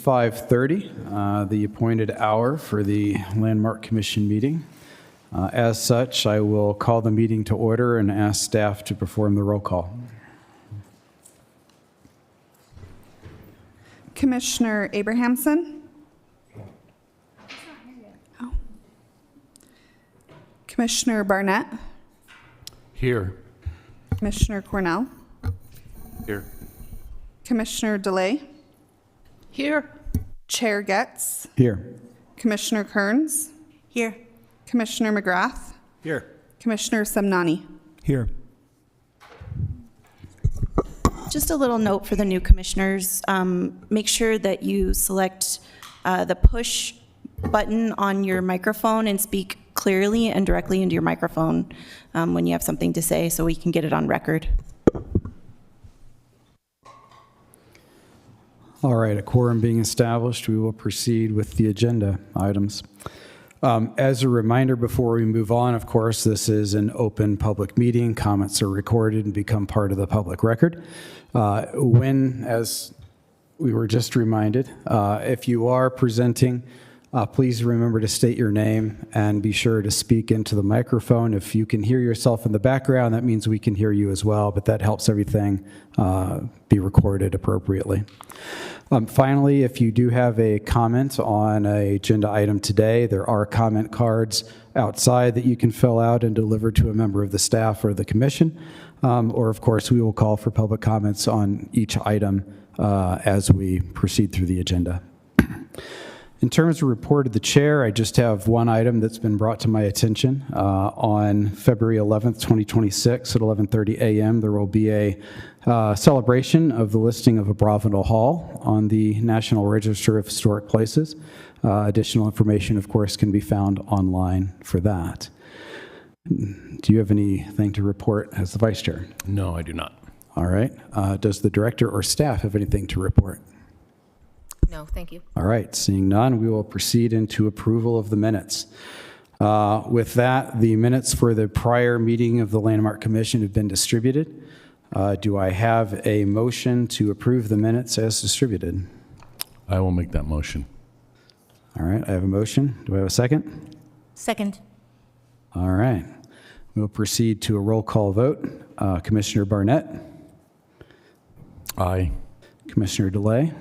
5:30, the appointed hour for the Landmark Commission meeting. As such, I will call the meeting to order and ask staff to perform the roll call. Commissioner Abrahamson? Oh. Commissioner Barnett? Here. Commissioner Cornell? Here. Commissioner DeLay? Here. Chair Getz? Here. Commissioner Kearns? Here. Commissioner McGrath? Here. Commissioner Semnani? Here. Just a little note for the new commissioners. Make sure that you select the push button on your microphone and speak clearly and directly into your microphone when you have something to say so we can get it on record. All right, a quorum being established, we will proceed with the agenda items. As a reminder before we move on, of course, this is an open public meeting. Comments are recorded and become part of the public record. When, as we were just reminded, if you are presenting, please remember to state your name and be sure to speak into the microphone. If you can hear yourself in the background, that means we can hear you as well, but that helps everything be recorded appropriately. Finally, if you do have a comment on an agenda item today, there are comment cards outside that you can fill out and deliver to a member of the staff or the commission. Or, of course, we will call for public comments on each item as we proceed through the agenda. In terms of report of the chair, I just have one item that's been brought to my attention. On February 11th, 2026 at 11:30 a.m., there will be a celebration of the listing of Abravanel Hall on the National Register of Historic Places. Additional information, of course, can be found online for that. Do you have anything to report as the vice chair? No, I do not. All right. Does the director or staff have anything to report? No, thank you. All right. Seeing none, we will proceed into approval of the minutes. With that, the minutes for the prior meeting of the Landmark Commission have been distributed. Do I have a motion to approve the minutes as distributed? I will make that motion. All right. I have a motion. Do I have a second? Second. All right. We'll proceed to a roll call vote. Commissioner Barnett, Aye. Commissioner DeLay,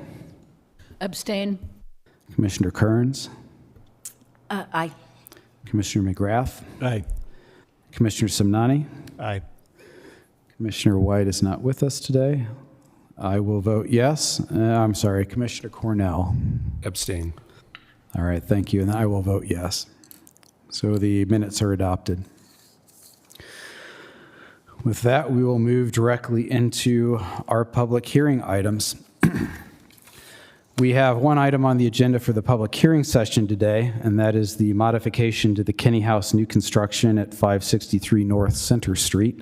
Abstain. Commissioner Kearns, Aye. Commissioner McGrath, Aye. Commissioner Somnani. Aye. Commissioner White is not with us today. I will vote yes. I'm sorry, Commissioner Cornell. Abstain. All right, thank you. And I will vote yes. So the minutes are adopted. With that, we will move directly into our public hearing items. We have one item on the agenda for the public hearing session today, and that is the modification to the Kenny House new construction at 563 North Center Street.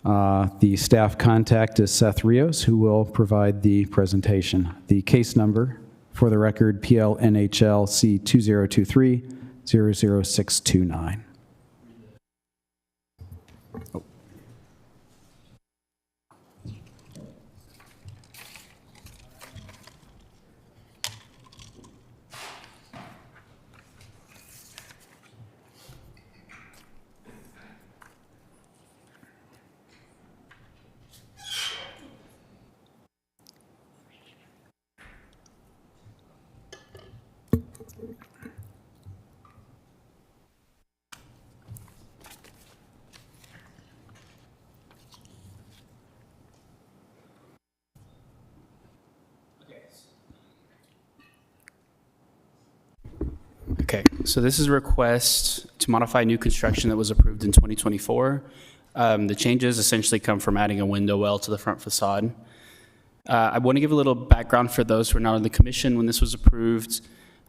The staff contact is Seth Rios, who will provide the presentation. The case number, for the record, PLNHL C2023-00629. Okay, so this is a request to modify new construction that was approved in 2024. The changes essentially come from adding a window well to the front facade. I want to give a little background for those who are not on the commission. When this was approved,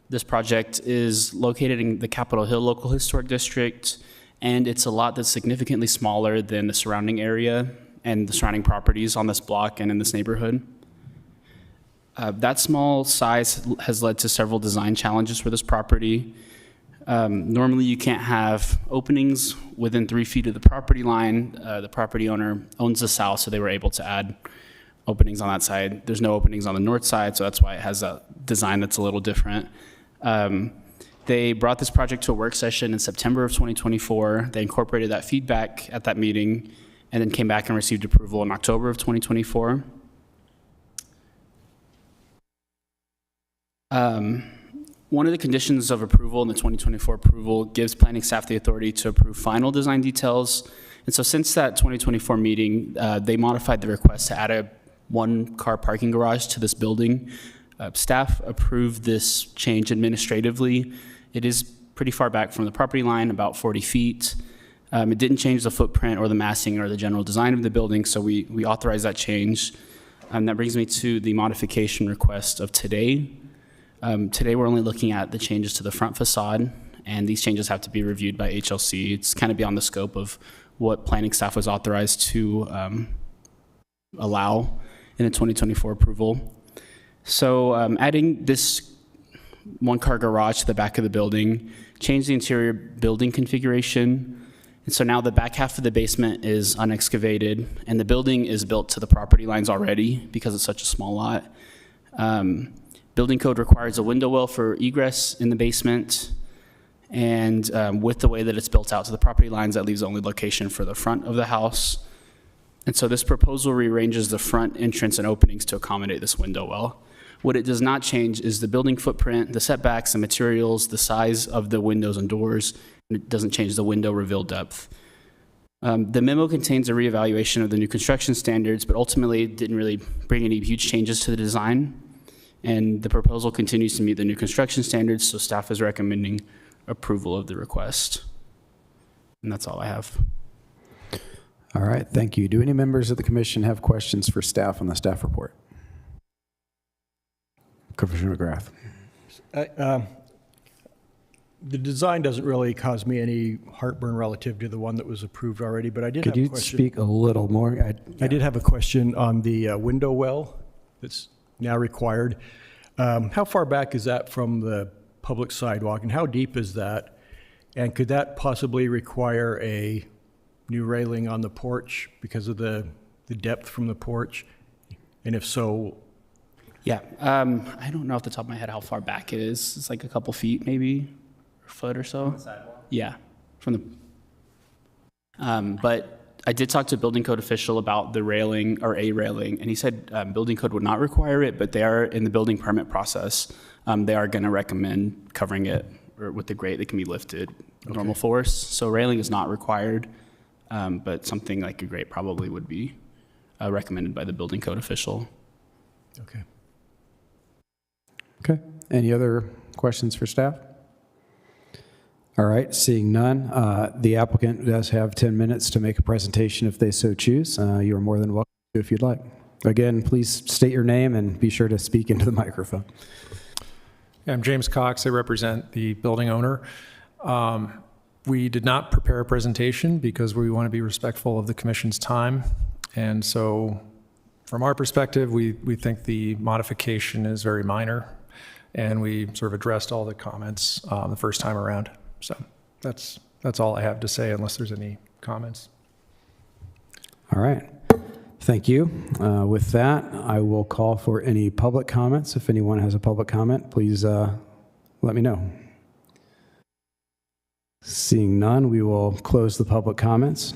this project is located in the Capitol Hill Local Historic District, and it's a lot that's significantly smaller than the surrounding area and the surrounding properties on this block and in this neighborhood. That small size has led to several design challenges for this property. Normally, you can't have openings within 3 feet of the property line. The property owner owns the south, so they were able to add openings on that side. There's no openings on the north side, so that's why it has a design that's a little different. They brought this project to a work session in September of 2024. They incorporated that feedback at that meeting and then came back and received approval in October of 2024. One of the conditions of approval in the 2024 approval gives planning staff the authority to approve final design details. And so since that 2024 meeting, they modified the request to add a one-car parking garage to this building. Staff approved this change administratively. It is pretty far back from the property line, about 40 feet. It didn't change the footprint or the massing or the general design of the building, so we authorized that change. That brings me to the modification request of today. Today we're only looking at the changes to the front facade, and these changes have to be reviewed by HLC. It's kind of beyond the scope of what planning staff was authorized to allow in a 2024 approval. So adding this one-car garage to the back of the building changed the interior building configuration. And so now the back half of the basement is unexcavated, and the building is built to the property lines already because it's such a small lot. Building code requires a window well for egress in the basement, and with the way that it's built out to the property lines, that leaves only location for the front of the house. And so this proposal rearranges the front entrance and openings to accommodate this window well. What it does not change is the building footprint, the setbacks, the materials, the size of the windows and doors, and it doesn't change the window reveal depth. The memo contains a reevaluation of the new construction standards, but ultimately it didn't really bring any huge changes to the design. and the proposal continues to meet the new construction standards, so staff is recommending approval of the request. And that's all I have. All right, thank you. Do any members of the commission have questions for staff on the staff report? Commissioner McGrath. The design doesn't really cause me any heartburn relative to the one that was approved already, but I did Could have a you question. speak a little more? I did have a question on the window well that's now required. How far back is that from the public sidewalk, and how deep is that? And could that possibly require a new railing on the porch because of the depth from the porch? And if so, Yeah, I don't know off the top of my head how far back it is. It's like a couple feet, maybe, or a foot or so. From the sidewalk? Yeah, from the. But I did talk to a building code official about the railing or a railing, and he said building code would not require it, but they are in the building permit process. They are going to recommend covering it or with the grate that can be lifted normal force. So railing is not required, but something like a grate probably would be recommended by the building code official. okay. Okay. Any other questions for staff? All right, seeing none, the applicant does have 10 minutes to make a presentation if they so choose. You are more than welcome to if you'd like. Again, please state your name and be sure to speak into the microphone. I'm James Cox. I represent the building owner. We did not prepare a presentation because we want to be respectful of the commission's time. And so from our perspective, we think the modification is very minor, and we sort of addressed all the comments the first time around. So that's all I have to say unless there's any comments. All right. Thank you. With that, I will call for any public comments. If anyone has a public comment, please let me know. Seeing none, we will close the public comments.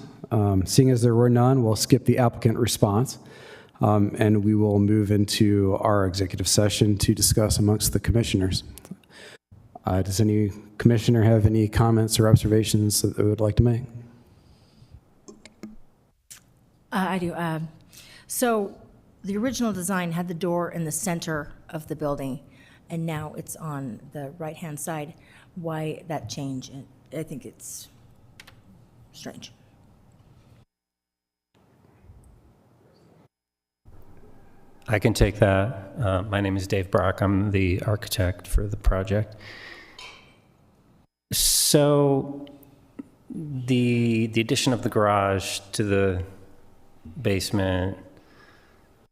Seeing as there were none, we'll skip the applicant response, and we will move into our executive session to discuss amongst the commissioners. Does any commissioner have any comments or observations that they would like to make? I do. So the original design had the door in the center of the building, and now it's on the right-hand side. Why that change? I think it's strange. I can take that. My name is Dave Brock. I'm the architect for the project. So the addition of the garage to the basement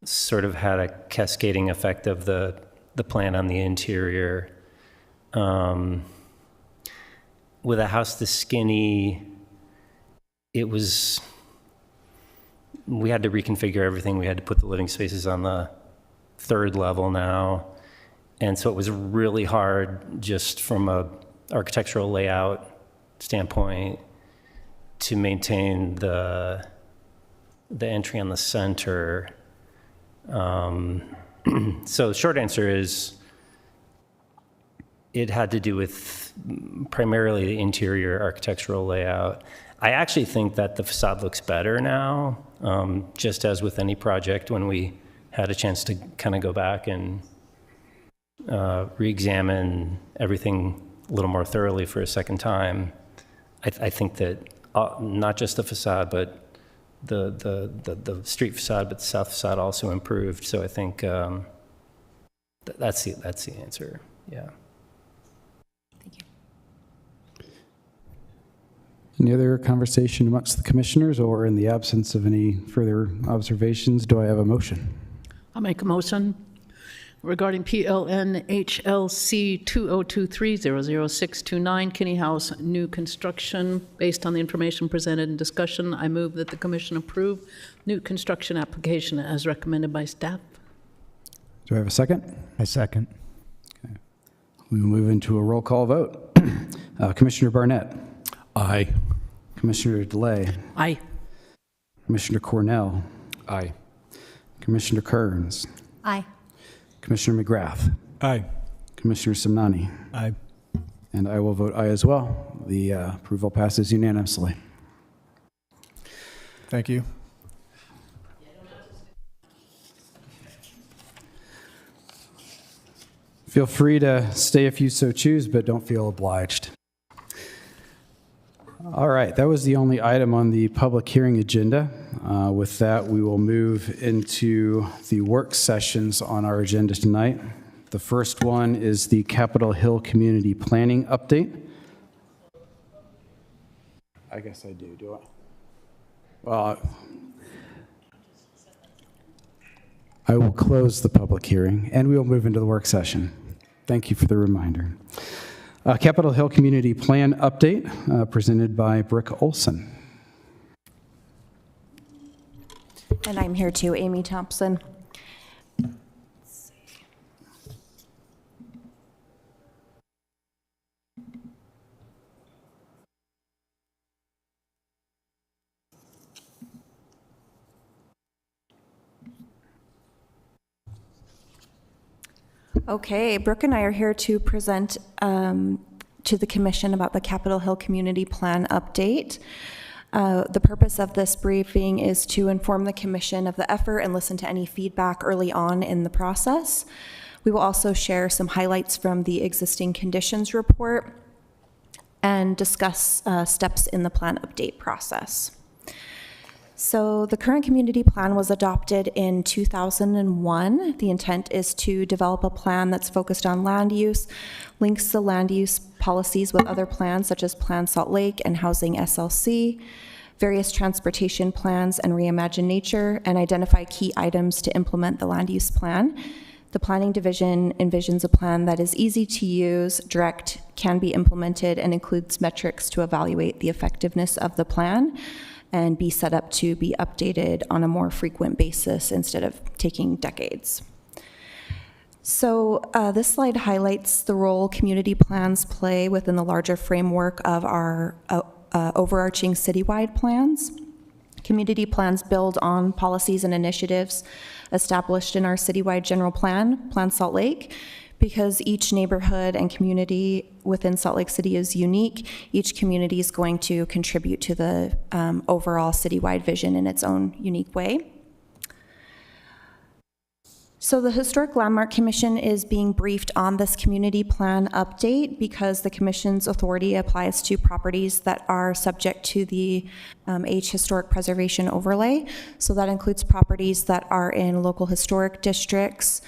sort of had a cascading effect of the plan on the interior. With a house this skinny, we had to reconfigure everything. We had to put the living spaces on the third level now. And so it was really hard just from a architectural layout standpoint to maintain the entry on the center. So the short answer is it had to do with primarily the interior architectural layout. I actually think that the facade looks better now, just as with any project when we had a chance to kind of go back and re-examine everything a little more thoroughly for a second time. I think that not just the facade, but the street facade, but the south facade also improved. So I think that's the answer. Yeah. Thank you. Any other conversation amongst the commissioners, or in the absence of any further observations, do I have a motion? I'll make a motion regarding PLN HLC 2023-00629, Kinney House, new construction. Based on the information presented in discussion, I move that the commission approve new construction application as recommended by staff. Do I have a second? I second. We will move into a roll call vote. Commissioner Barnett. Aye. Commissioner DeLay. Aye. Commissioner Cornell. Aye. Commissioner Kearns. Aye. Commissioner McGrath. Aye. Commissioner Simnani. Aye. And I will vote aye as well. The approval passes unanimously. Thank you. Feel free to stay if you so choose, but don't feel obliged. All right, that was the only item on the public hearing agenda. With that, we will move into the work sessions on our agenda tonight. The first one is the Capitol Hill Community Planning Update. I guess I do I? Well, I will close the public hearing, and we will move into the work session. Thank you for the reminder. Capitol Hill Community Plan Update, presented by Brick Olson. And I'm here too, Amy Thompson. Okay, Brooke and I are here to present to the Commission about the Capitol Hill Community Plan update. The purpose of this briefing is to inform the Commission of the effort and listen to any feedback early on in the process. We will also share some highlights from the existing conditions report and discuss steps in the plan update process. So the current community plan was adopted in 2001. The intent is to develop a plan that's focused on land use, links the land use policies with other plans such as Plan Salt Lake and Housing SLC, various transportation plans and Reimagine Nature, and identify key items to implement the land use plan. The planning division envisions a plan that is easy to use, direct, can be implemented, and includes metrics to evaluate the effectiveness of the plan, and be set up to be updated on a more frequent basis instead of taking decades. So this slide highlights the role community plans play within the larger framework of our overarching citywide plans. Community plans build on policies and initiatives established in our citywide general plan, Plan Salt Lake. Because each neighborhood and community within Salt Lake City is unique, each community is going to contribute to the overall citywide vision in its own unique way. So the Historic Landmark Commission is being briefed on this community plan update because the Commission's authority applies to properties that are subject to the H Historic Preservation Overlay. So that includes properties that are in local historic districts,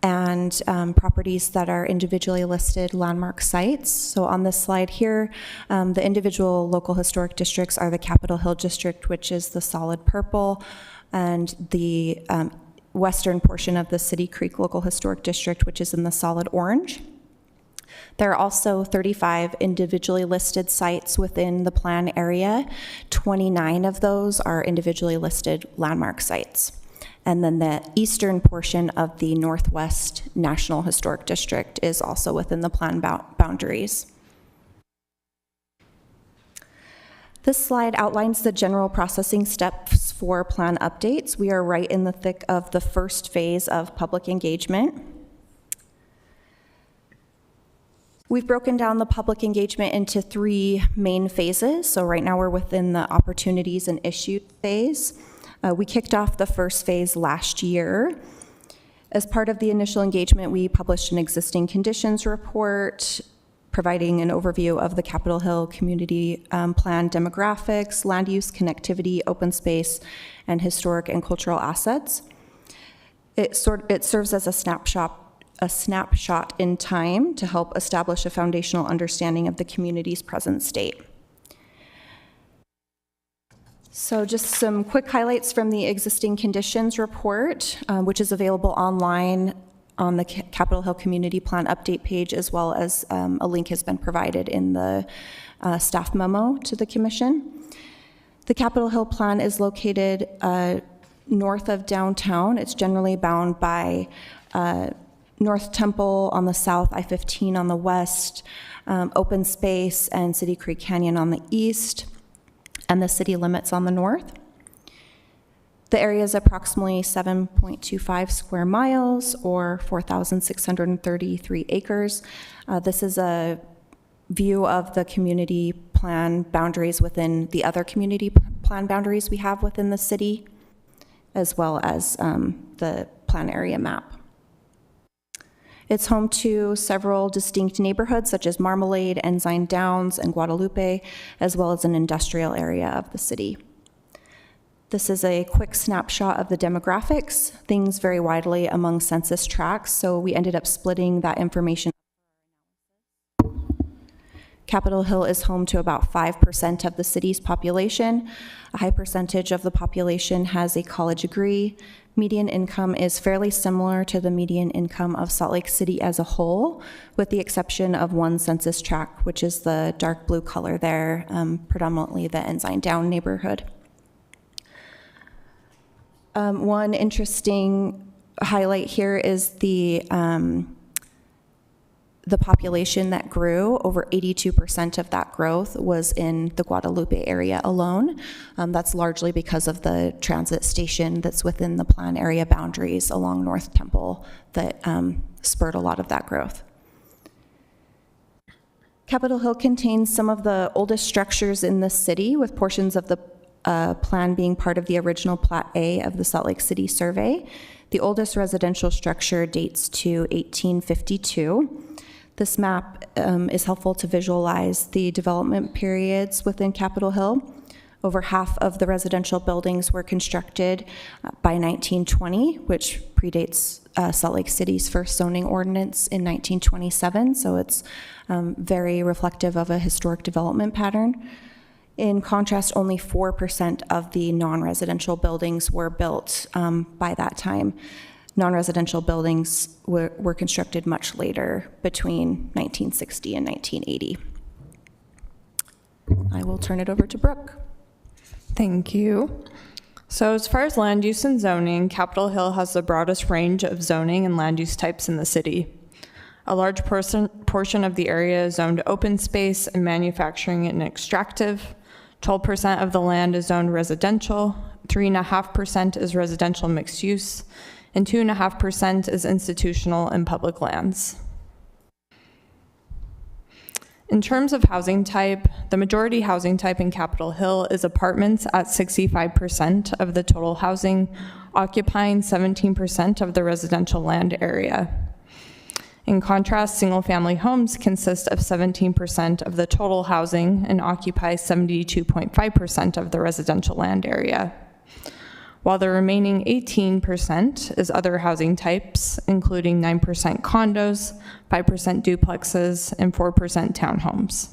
and properties that are individually listed landmark sites. So on this slide here, the individual local historic districts are the Capitol Hill District, which is the solid purple, and the western portion of the City Creek Local Historic District, which is in the solid orange. There are also 35 individually listed sites within the plan area. 29 of those are individually listed landmark sites. And then the eastern portion of the Northwest National Historic District is also within the plan boundaries. This slide outlines the general processing steps for plan updates. We are right in the thick of the first phase of public engagement. We've broken down the public engagement into 3 main phases. So right now we're within the opportunities and issues phase. We kicked off the first phase last year. As part of the initial engagement, we published an existing conditions report providing an overview of the Capitol Hill Community Plan demographics, land use, connectivity, open space, and historic and cultural assets. It serves as a snapshot in time to help establish a foundational understanding of the community's present state. So just some quick highlights from the existing conditions report, which is available online on the Capitol Hill Community Plan update page, as well as a link has been provided in the staff memo to the Commission. The Capitol Hill Plan is located north of downtown. It's generally bound by North Temple on the south, I-15 on the west, open space and City Creek Canyon on the east, and the city limits on the north. The area is approximately 7.25 square miles or 4,633 acres. This is a view of the community plan boundaries within the other community plan boundaries we have within the city, as well as the plan area map. It's home to several distinct neighborhoods such as Marmalade, Ensign Downs, and Guadalupe, as well as an industrial area of the city. This is a quick snapshot of the demographics. Things vary widely among census tracts, so we ended up splitting that information. Capitol Hill is home to about 5% of the city's population. A high percentage of the population has a college degree. Median income is fairly similar to the median income of Salt Lake City as a whole, with the exception of one census tract, which is the dark blue color there, predominantly the Ensign Down neighborhood. One interesting highlight here is the population that grew. Over 82% of that growth was in the Guadalupe area alone. That's largely because of the transit station that's within the plan area boundaries along North Temple that spurred a lot of that growth. Capitol Hill contains some of the oldest structures in the city, with portions of the plan being part of the original Plat A of the Salt Lake City survey. The oldest residential structure dates to 1852. This map is helpful to visualize the development periods within Capitol Hill. Over half of the residential buildings were constructed by 1920, which predates Salt Lake City's first zoning ordinance in 1927, so it's very reflective of a historic development pattern. In contrast, only 4% of the non-residential buildings were built by that time. Non-residential buildings were constructed much later, between 1960 and 1980. I will turn it over to Brooke. Thank you. So as far as land use and zoning, Capitol Hill has the broadest range of zoning and land use types in the city. A large portion of the area is zoned open space and manufacturing and extractive. 12% of the land is zoned residential, 3.5% is residential mixed use, and 2.5% is institutional and public lands. In terms of housing type, the majority housing type in Capitol Hill is apartments at 65% of the total housing, occupying 17% of the residential land area. In contrast, single-family homes consist of 17% of the total housing and occupy 72.5% of the residential land area, while the remaining 18% is other housing types, including 9% condos, 5% duplexes, and 4% townhomes.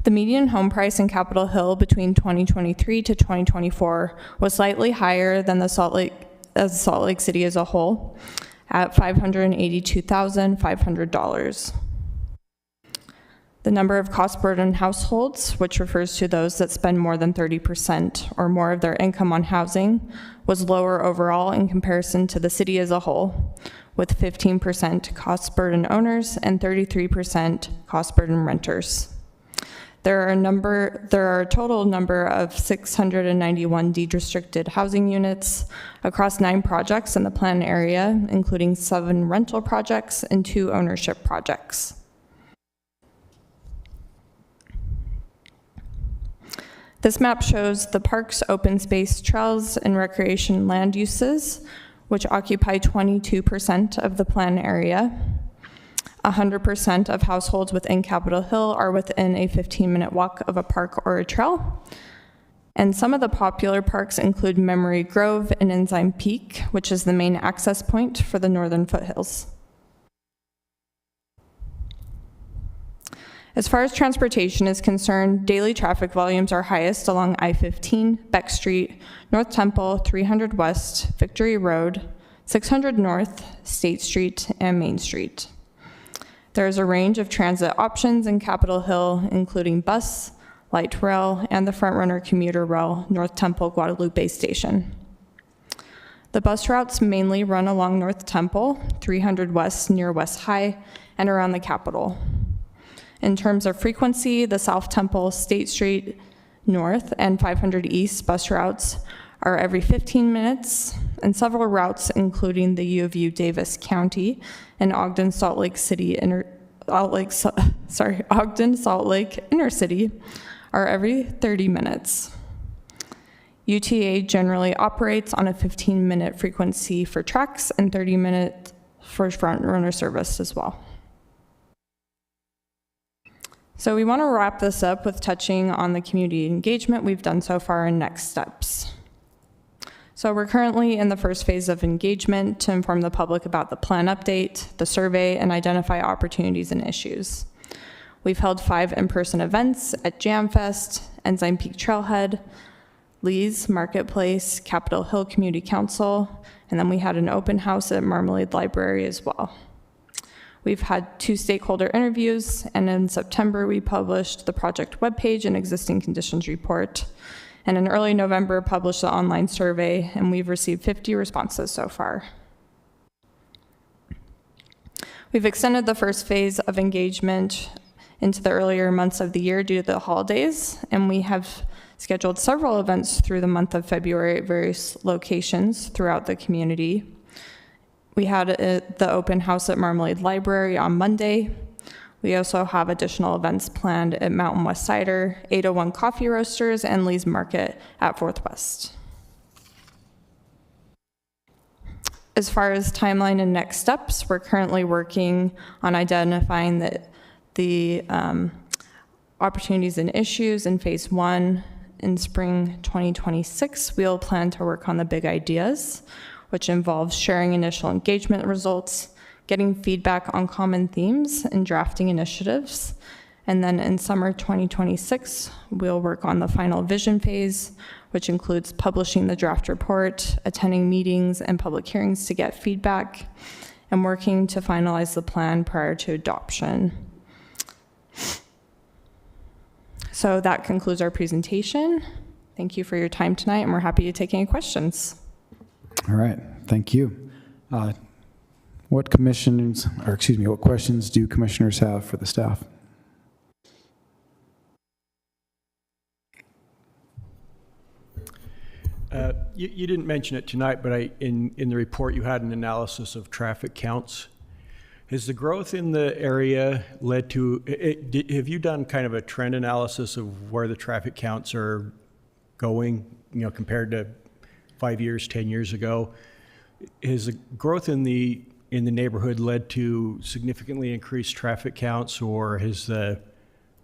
The median home price in Capitol Hill between 2023 to 2024 was slightly higher than Salt Lake City as a whole, at $582,500. The number of cost-burdened households, which refers to those that spend more than 30% or more of their income on housing, was lower overall in comparison to the city as a whole, with 15% cost-burdened owners and 33% cost-burdened renters. There are a total number of 691 deed-restricted housing units across 9 projects in the planned area, including 7 rental projects and 2 ownership projects. This map shows the park's open space, trails, and recreation land uses, which occupy 22% of the planned area. 100% of households within Capitol Hill are within a 15-minute walk of a park or a trail. And some of the popular parks include Memory Grove and Ensign Peak, which is the main access point for the northern foothills. As far as transportation is concerned, daily traffic volumes are highest along I-15, Beck Street, North Temple, 300 West, Victory Road, 600 North, State Street, and Main Street. There is a range of transit options in Capitol Hill, including bus, light rail, and the FrontRunner commuter rail, North Temple Guadalupe Station. The bus routes mainly run along North Temple, 300 West near West High, and around the Capitol. In terms of frequency, the South Temple, State Street North, and 500 East bus routes are every 15 minutes, and several routes, including the U of U Davis County and Ogden Salt Lake Ogden Salt Lake Inner City, are every 30 minutes. UTA generally operates on a 15-minute frequency for tracks and 30-minute for front runner service as well. So we want to wrap this up with touching on the community engagement we've done so far and next steps. So we're currently in the first phase of engagement to inform the public about the plan update, the survey, and identify opportunities and issues. We've held 5 in-person events at JamFest, Ensign Peak Trailhead, Lee's Marketplace, Capitol Hill Community Council, and then we had an open house at Marmalade Library as well. We've had 2 stakeholder interviews, and in September, we published the project webpage and existing conditions report. And in early November, published the online survey, and we've received 50 responses so far. We've extended the first phase of engagement into the earlier months of the year due to the holidays, and we have scheduled several events through the month of February at various locations throughout the community. We had the open house at Marmalade Library on Monday. We also have additional events planned at Mountain West Cider, 801 Coffee Roasters, and Lee's Market at Fourth West. As far as timeline and next steps, we're currently working on identifying the opportunities and issues in phase 1. In spring 2026, we'll plan to work on the big ideas, which involves sharing initial engagement results, getting feedback on common themes, and drafting initiatives. And then in summer 2026, we'll work on the final vision phase, which includes publishing the draft report, attending meetings and public hearings to get feedback, and working to finalize the plan prior to adoption. So that concludes our presentation. Thank you for your time tonight, and we're happy to take any questions. All right, thank you. What questions do commissioners have for the staff? You didn't mention it tonight, but in the report you had an analysis of traffic counts. Has the growth in the area led to, have you done kind of a trend analysis of where the traffic counts are going, compared to 5 years, 10 years ago? Has the growth in the neighborhood led to significantly increased traffic counts, or has the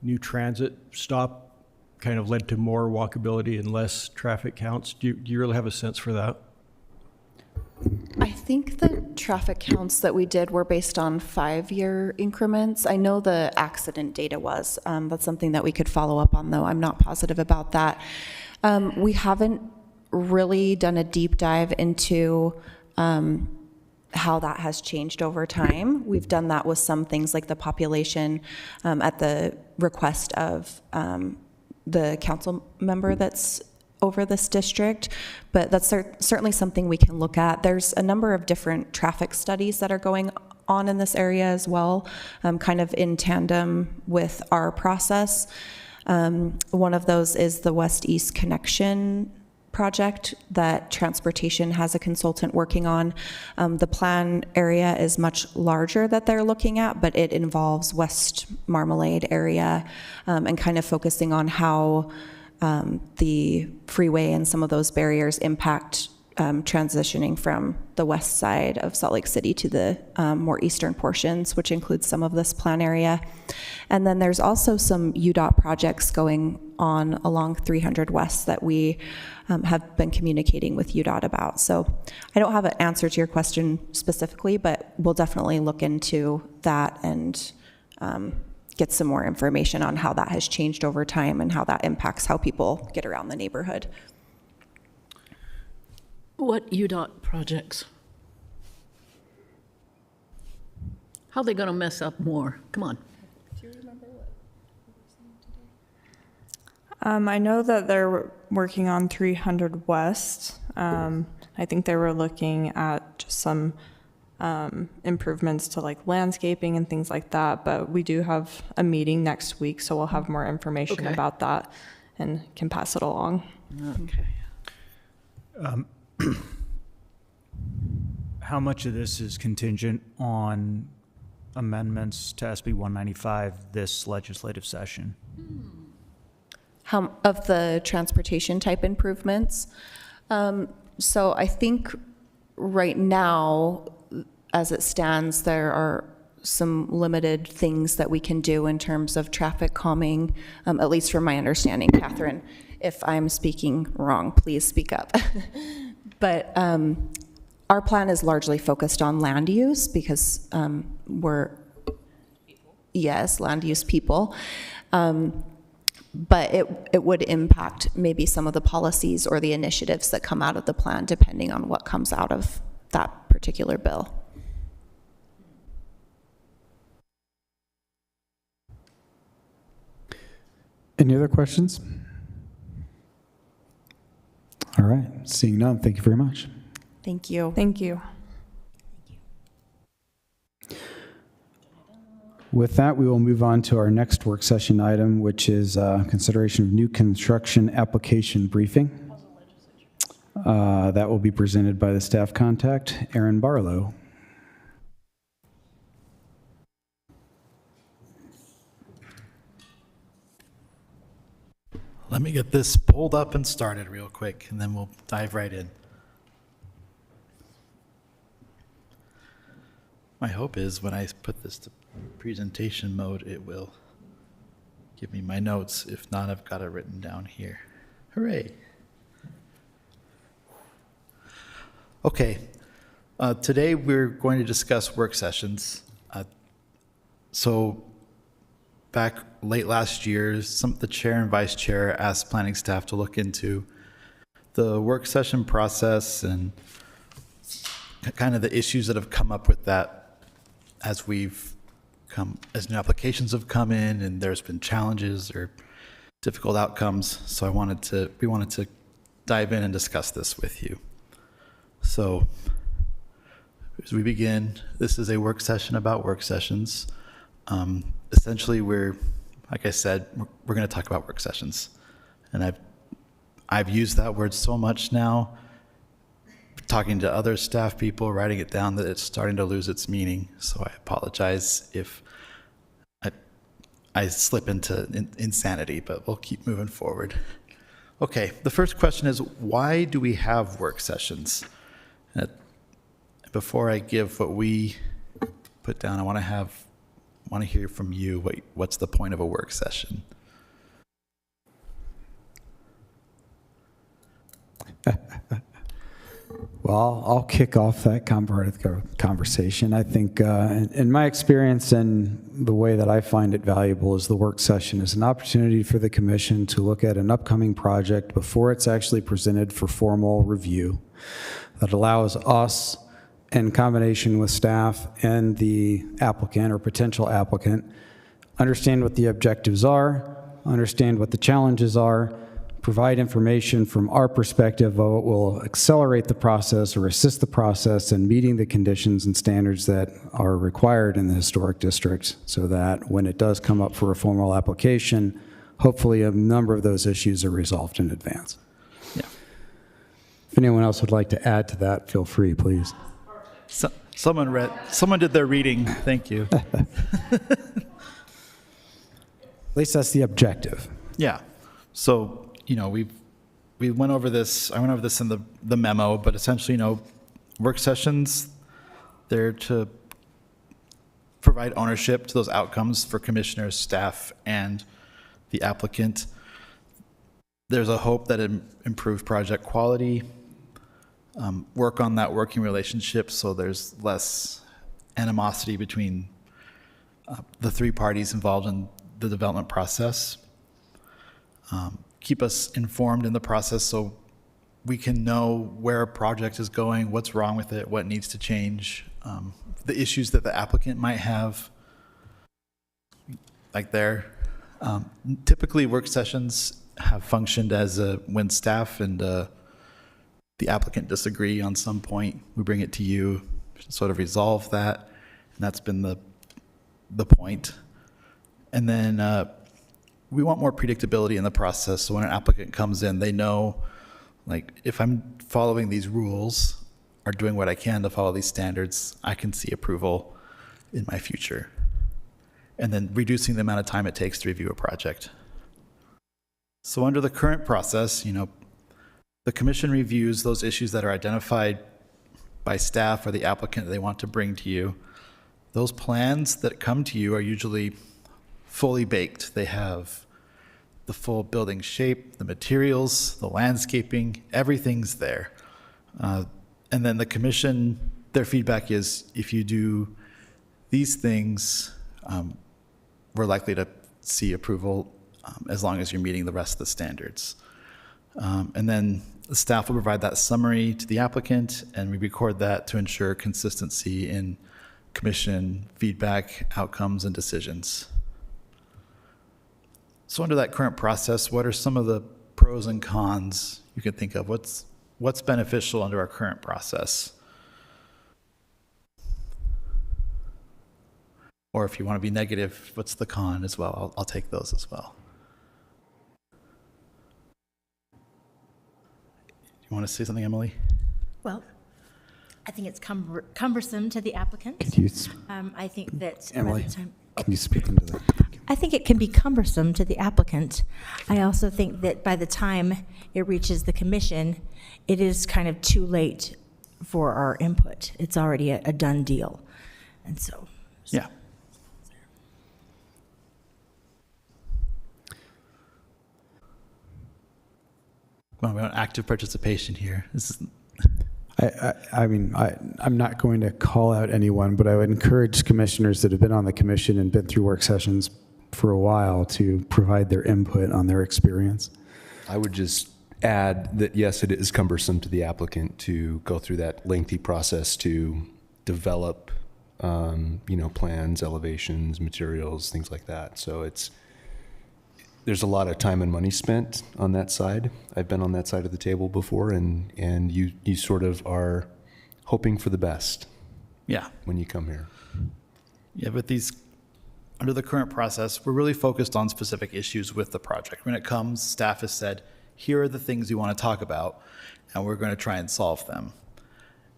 new transit stop kind of led to more walkability and less traffic counts? Do you really have a sense for that? I think the traffic counts that we did were based on 5-year increments. I know the accident data was. That's something that we could follow up on, though. I'm not positive about that. We haven't really done a deep dive into how that has changed over time. We've done that with some things like the population at the request of the council member that's over this district, but that's certainly something we can look at. There's a number of different traffic studies that are going on in this area as well, kind of in tandem with our process. One of those is the West-East Connection project that transportation has a consultant working on. The plan area is much larger that they're looking at, but it involves West Marmalade area and kind of focusing on how the freeway and some of those barriers impact transitioning from the west side of Salt Lake City to the more eastern portions, which includes some of this plan area. And then there's also some UDOT projects going on along 300 West that we have been communicating with UDOT about. So I don't have an answer to your question specifically, but we'll definitely look into that and get some more information on how that has changed over time and how that impacts how people get around the neighborhood. What UDOT projects? How are they going to mess up more? Come on. Do you remember what you were saying today? I know that they're working on 300 West. I think they were looking at just some improvements to like landscaping and things like that, but we do have a meeting next week, so we'll have more information about that and can pass it along. Okay. How much of this is contingent on amendments to SB 195 this legislative session? of the transportation type improvements. So I think right now, as it stands, there are some limited things that we can do in terms of traffic calming, at least from my understanding. Catherine, if I'm speaking wrong, please speak up. But our plan is largely focused on land use because we're, yes, land use people. But it would impact maybe some of the policies or the initiatives that come out of the plan, depending on what comes out of that particular bill. Any other questions? All right, seeing none, thank you very much. Thank you. Thank you. With that, we will move on to our next work session item, which is consideration of new construction application briefing. That will be presented by the staff contact, Aaron Barlow. Let me get this pulled up and started real quick, and then we'll dive right in. My hope is when I put this to presentation mode, it will give me my notes. If not, I've got it written down here. Hooray. Okay, today we're going to discuss work sessions. So back late last year, the chair and vice chair asked planning staff to look into the work session process and kind of the issues that have come up with that as new applications have come in and there's been challenges or difficult outcomes. So we wanted to dive in and discuss this with you. So as we begin, this is a work session about work sessions. Essentially, like I said, we're going to talk about work sessions. And I've used that word so much now, talking to other staff people, writing it down, that it's starting to lose its meaning. So I apologize if I slip into insanity, but we'll keep moving forward. Okay, the first question is, why do we have work sessions? Before I give what we put down, I want to hear from you. What's the point of a work session? Well, I'll kick off that part of the conversation. I think in my experience and the way that I find it valuable is the work session is an opportunity for the commission to look at an upcoming project before it's actually presented for formal review. That allows us, in combination with staff and the applicant or potential applicant, understand what the objectives are, understand what the challenges are, provide information from our perspective of what will accelerate the process or assist the process in meeting the conditions and standards that are required in the historic district, so that when it does come up for a formal application, hopefully a number of those issues are resolved in advance. Yeah. If anyone else would like to add to that, feel free, please. Someone did their reading. Thank you. At least that's the objective. Yeah. So, we went over this. I went over this in the memo, but essentially, work sessions, they're to provide ownership to those outcomes for commissioners, staff, and the applicant. There's a hope that it improves project quality, work on that working relationship so there's less animosity between the three parties involved in the development process. Keep us informed in the process so we can know where a project is going, what's wrong with it, what needs to change, the issues that the applicant might have, like there. Typically, work sessions have functioned as when staff and the applicant disagree on some point, we bring it to you to sort of resolve that, and that's been the point. And then we want more predictability in the process, so when an applicant comes in, they know, like, if I'm following these rules or doing what I can to follow these standards, I can see approval in my future. And then reducing the amount of time it takes to review a project. So under the current process, the commission reviews those issues that are identified by staff or the applicant that they want to bring to you. Those plans that come to you are usually fully baked. They have the full building shape, the materials, the landscaping, everything's there. And then the commission, their feedback is if you do these things, we're likely to see approval as long as you're meeting the rest of the standards. And then the staff will provide that summary to the applicant, and we record that to ensure consistency in commission feedback, outcomes, and decisions. So under that current process, what are some of the pros and cons you can think of? What's beneficial under our current process? Or if you want to be negative, what's the con as well? I'll take those as well. You want to say something, Emily? Well, I think it's cumbersome to the applicant. Could you I think that by Emily, the time. can you speak into that? I think it can be cumbersome to the applicant. I also think that by the time it reaches the commission, it is kind of too late for our input. It's already a done deal. And so. Yeah. Well, we want active participation here. I'm not going to call out anyone, but I would encourage commissioners that have been on the commission and been through work sessions for a while to provide their input on their experience. I would just add that, yes, it is cumbersome to the applicant to go through that lengthy process to develop, plans, elevations, materials, things like that. So there's a lot of time and money spent on that side. I've been on that side of the table before, and you sort of are hoping for the best. Yeah. When you come here. Yeah, but under the current process, we're really focused on specific issues with the project. When it comes, staff has said, here are the things you want to talk about, and we're going to try and solve them.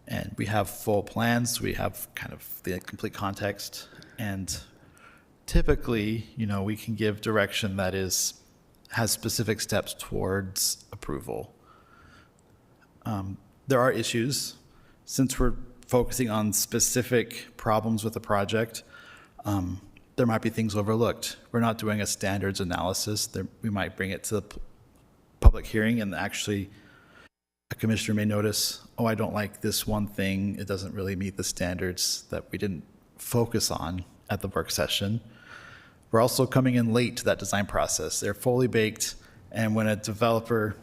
And we have full plans. We have kind of the complete context, and typically, we can give direction that has specific steps towards approval. There are issues. Since we're focusing on specific problems with the project, there might be things overlooked. We're not doing a standards analysis. We might bring it to the public hearing, and actually a commissioner may notice, oh, I don't like this one thing. It doesn't really meet the standards that we didn't focus on at the work session. We're also coming in late to that design process. They're fully baked, and when a developer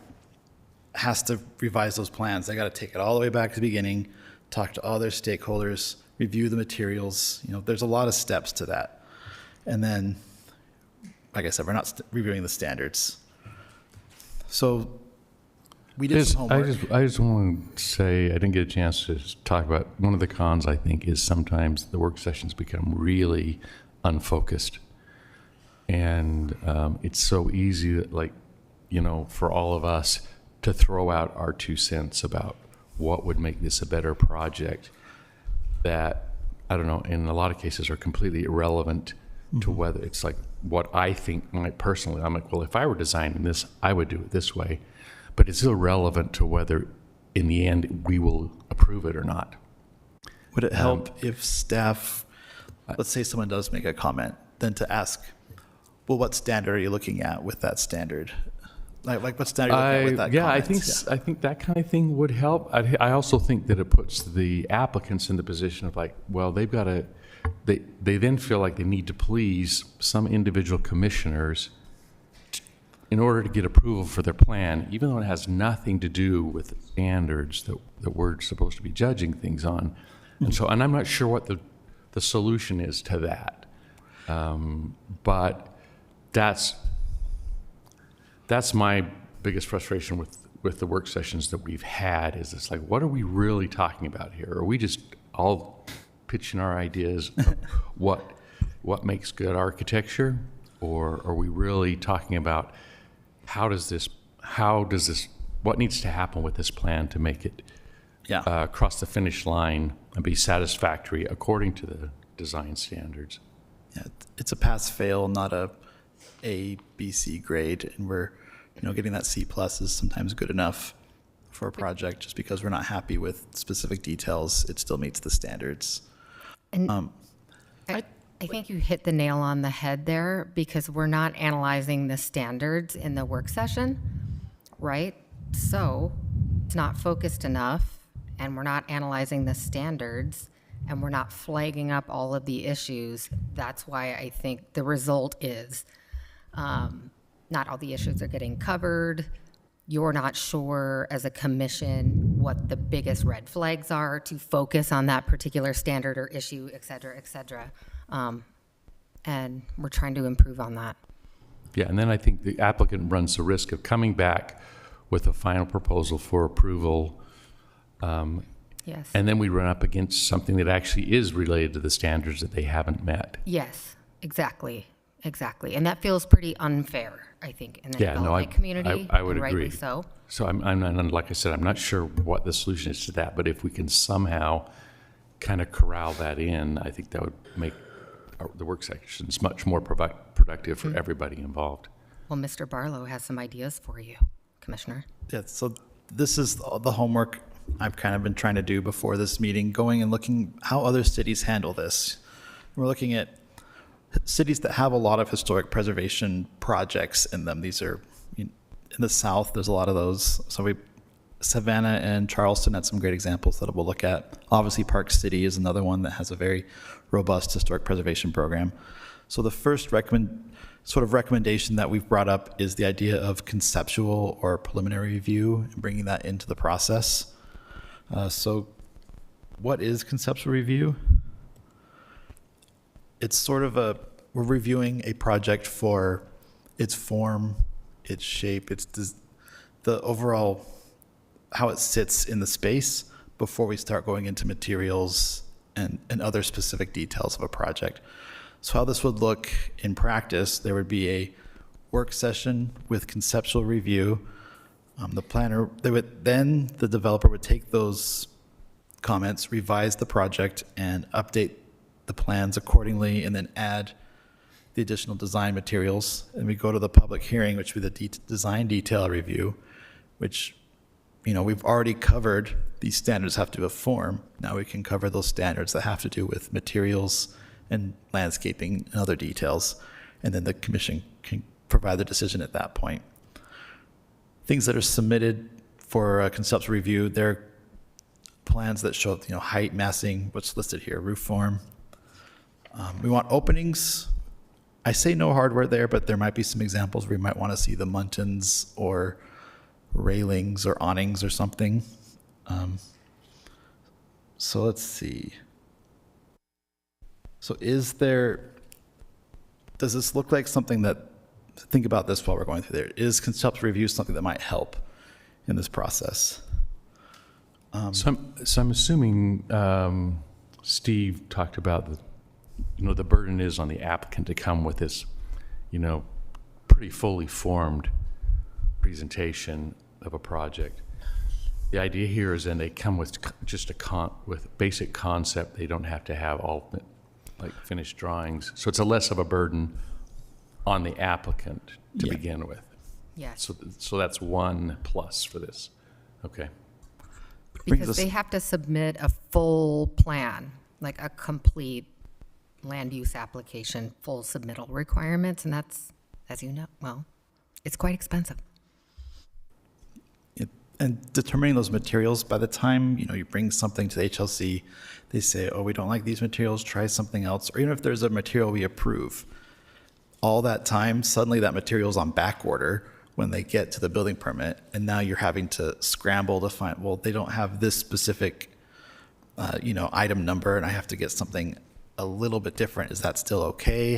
has to revise those plans, they got to take it all the way back to the beginning, talk to all their stakeholders, review the materials. There's a lot of steps to that. And then, like I said, we're not reviewing the standards. So we did some homework. I just want to say, I didn't get a chance to talk about, one of the cons, I think, is sometimes the work sessions become really unfocused. And it's so easy that, for all of us to throw out our 2 cents about what would make this a better project that, I don't know, in a lot of cases are completely irrelevant to whether it's like what I think personally. I'm like, well, if I were designing this, I would do it this way. But it's irrelevant to whether in the end we will approve it or not. Would it help if staff, let's say someone does make a comment, then to ask, well, what standard are you looking at with that standard? Like what standard are you looking at with that comment? I think that kind of thing would help. I also think that it puts the applicants in the position of well, they've got to, they then feel like they need to please some individual commissioners in order to get approval for their plan, even though it has nothing to do with the standards that we're supposed to be judging things on. And I'm not sure what the solution is to that. But that's my biggest frustration with the work sessions that we've had, is it's like, what are we really talking about here? Are we just all pitching our ideas of what makes good architecture? Or are we really talking about what needs to happen with this plan to make it cross the finish line and be satisfactory according to the design standards? Yeah, it's a pass-fail, not a B, C grade, and we're getting that C+ is sometimes good enough for a project. Just because we're not happy with specific details, it still meets the standards. And I think you hit the nail on the head there, because we're not analyzing the standards in the work session, right? So it's not focused enough, and we're not analyzing the standards, and we're not flagging up all of the issues. That's why I think the result is not all the issues are getting covered. You're not sure as a commission what the biggest red flags are to focus on that particular standard or issue, et cetera, et cetera. And we're trying to improve on that. Yeah, and then I think the applicant runs the risk of coming back with a final proposal for approval. Yes. And then we run up against something that actually is related to the standards that they haven't met. Yes, exactly, exactly. And that feels pretty unfair, I think, in the development community. I would and agree. Rightly so. So I'm not, like I said, I'm not sure what the solution is to that, but if we can somehow kind of corral that in, I think that would make the work sessions much more productive for everybody involved. Well, Mr. Barlow has some ideas for you, Commissioner. Yeah, so this is the homework I've kind of been trying to do before this meeting, going and looking how other cities handle this. We're looking at cities that have a lot of historic preservation projects in them. These are, in the South, there's a lot of those. So Savannah and Charleston had some great examples that we'll look at. Obviously, Park City is another one that has a very robust historic preservation program. So the first recommendation that we've brought up is the idea of conceptual or preliminary review and bringing that into the process. So what is conceptual review? It's sort of we're reviewing a project for its form, its shape, the overall, how it sits in the space before we start going into materials and other specific details of a project. So how this would look in practice, there would be a work session with conceptual review. The developer would take those comments, revise the project, and update the plans accordingly, and then add the additional design materials. And we go to the public hearing, which would be the design detail review, which, we've already covered. These standards have to have form. Now we can cover those standards that have to do with materials and landscaping and other details. And then the commission can provide the decision at that point. Things that are submitted for a conceptual review, they're plans that show, height, massing, what's listed here, roof form. We want openings. I say no hardware there, but there might be some examples where you might want to see the muntins or railings or awnings or something. So let's see. So does this look like something that, think about this while we're going through there, is conceptual review something that might help in this process? So I'm assuming Steve talked about the burden is on the applicant to come with this, pretty fully formed presentation of a project. The idea here is then they come with just with basic concept. They don't have to have all finished drawings. So it's less of a burden on the applicant to begin with. Yes. So that's one plus for this. Okay. Because they have to submit a full plan, like a complete land use application, full submittal requirements, and that's, as you know, it's quite expensive. And determining those materials, by the time, you bring something to the HLC, they say, oh, we don't like these materials, try something else. Or even if there's a material we approve, all that time, suddenly that material's on back order when they get to the building permit. And now you're having to scramble to find, well, they don't have this specific, item number, and I have to get something a little bit different. Is that still okay?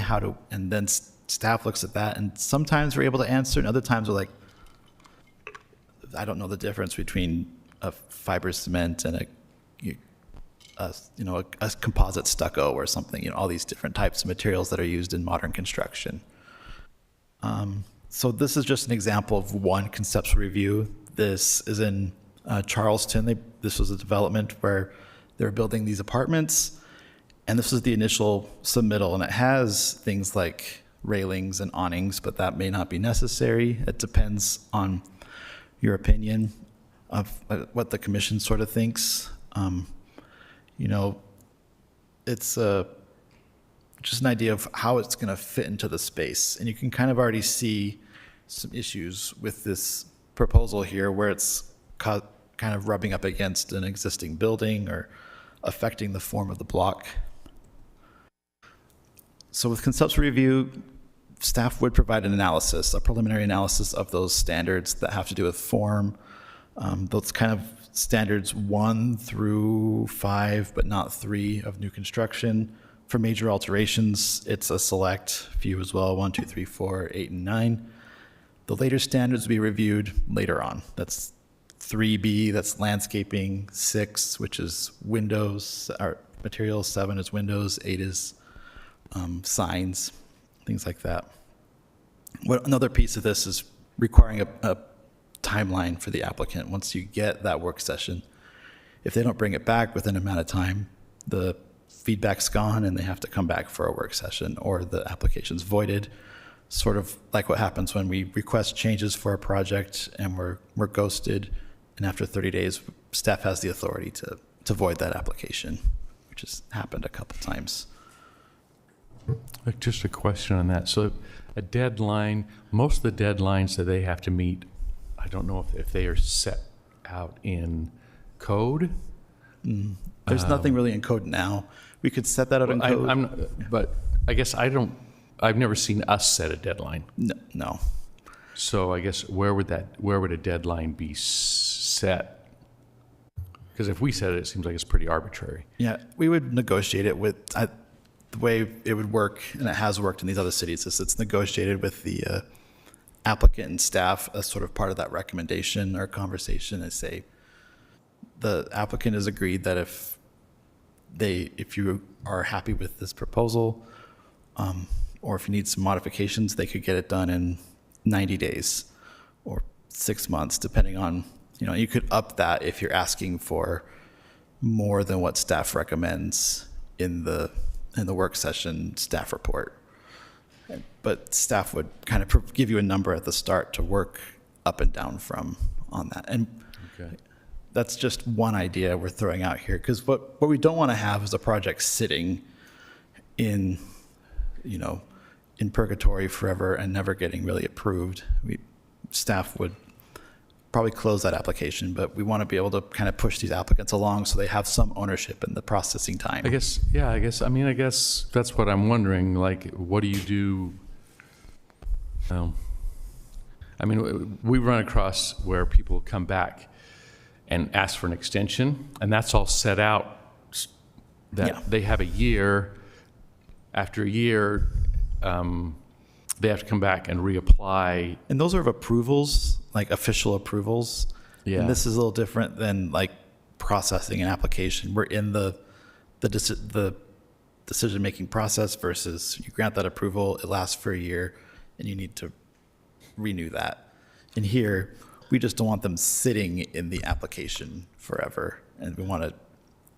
And then staff looks at that, and sometimes we're able to answer, and other times we're like, I don't know the difference between a fiber cement and a composite stucco or something, all these different types of materials that are used in modern construction. So this is just an example of one conceptual review. This is in Charleston. This was a development where they were building these apartments, and this was the initial submittal, and it has things like railings and awnings, but that may not be necessary. It depends on your opinion of what the commission sort of thinks. It's just an idea of how it's going to fit into the space. And you can kind of already see some issues with this proposal here where it's kind of rubbing up against an existing building or affecting the form of the block. So with conceptual review, staff would provide an analysis, a preliminary analysis of those standards that have to do with form. Those kind of standards 1 through 5, but not 3 of new construction. For major alterations, it's a select few as well, 1, 2, 3, 4, 8, and 9. The later standards will be reviewed later on. That's 3B, that's landscaping, 6, which is windows, or materials, 7 is windows, 8 is signs, things like that. Another piece of this is requiring a timeline for the applicant. Once you get that work session, if they don't bring it back within an amount of time, the feedback's gone and they have to come back for a work session, or the application's voided, sort of like what happens when we request changes for a project and we're ghosted, and after 30 days, staff has the authority to void that application, which has happened a couple times. Just a question on that. So a deadline, most of the deadlines that they have to meet, I don't know if they are set out in code. There's nothing really in code now. We could set that out in code. But I guess I've never seen us set a deadline. No. So I guess where would a deadline be set? Because if we set it, it seems like it's pretty arbitrary. Yeah, we would negotiate it with, the way it would work, and it has worked in these other cities, is it's negotiated with the applicant and staff as sort of part of that recommendation or conversation. They say the applicant has agreed that if you are happy with this proposal, or if you need some modifications, they could get it done in 90 days or 6 months, depending on, you could up that if you're asking for more than what staff recommends in the work session staff report. But staff would kind of give you a number at the start to work up and down from on that. And that's just one idea we're throwing out here, because what we don't want to have is a project sitting in purgatory forever and never getting really approved. Staff would probably close that application, but we want to be able to kind of push these applicants along so they have some ownership in the processing time. I guess that's what I'm wondering. Like, what do you do? We run across where people come back and ask for an extension, and that's all set out that they have a year. After a year, they have to come back and reapply. And those are approvals, like official approvals. Yeah. And this is a little different than like processing an application. We're in the decision-making process versus you grant that approval, it lasts for a year, and you need to renew that. And here, we just don't want them sitting in the application forever, and we want to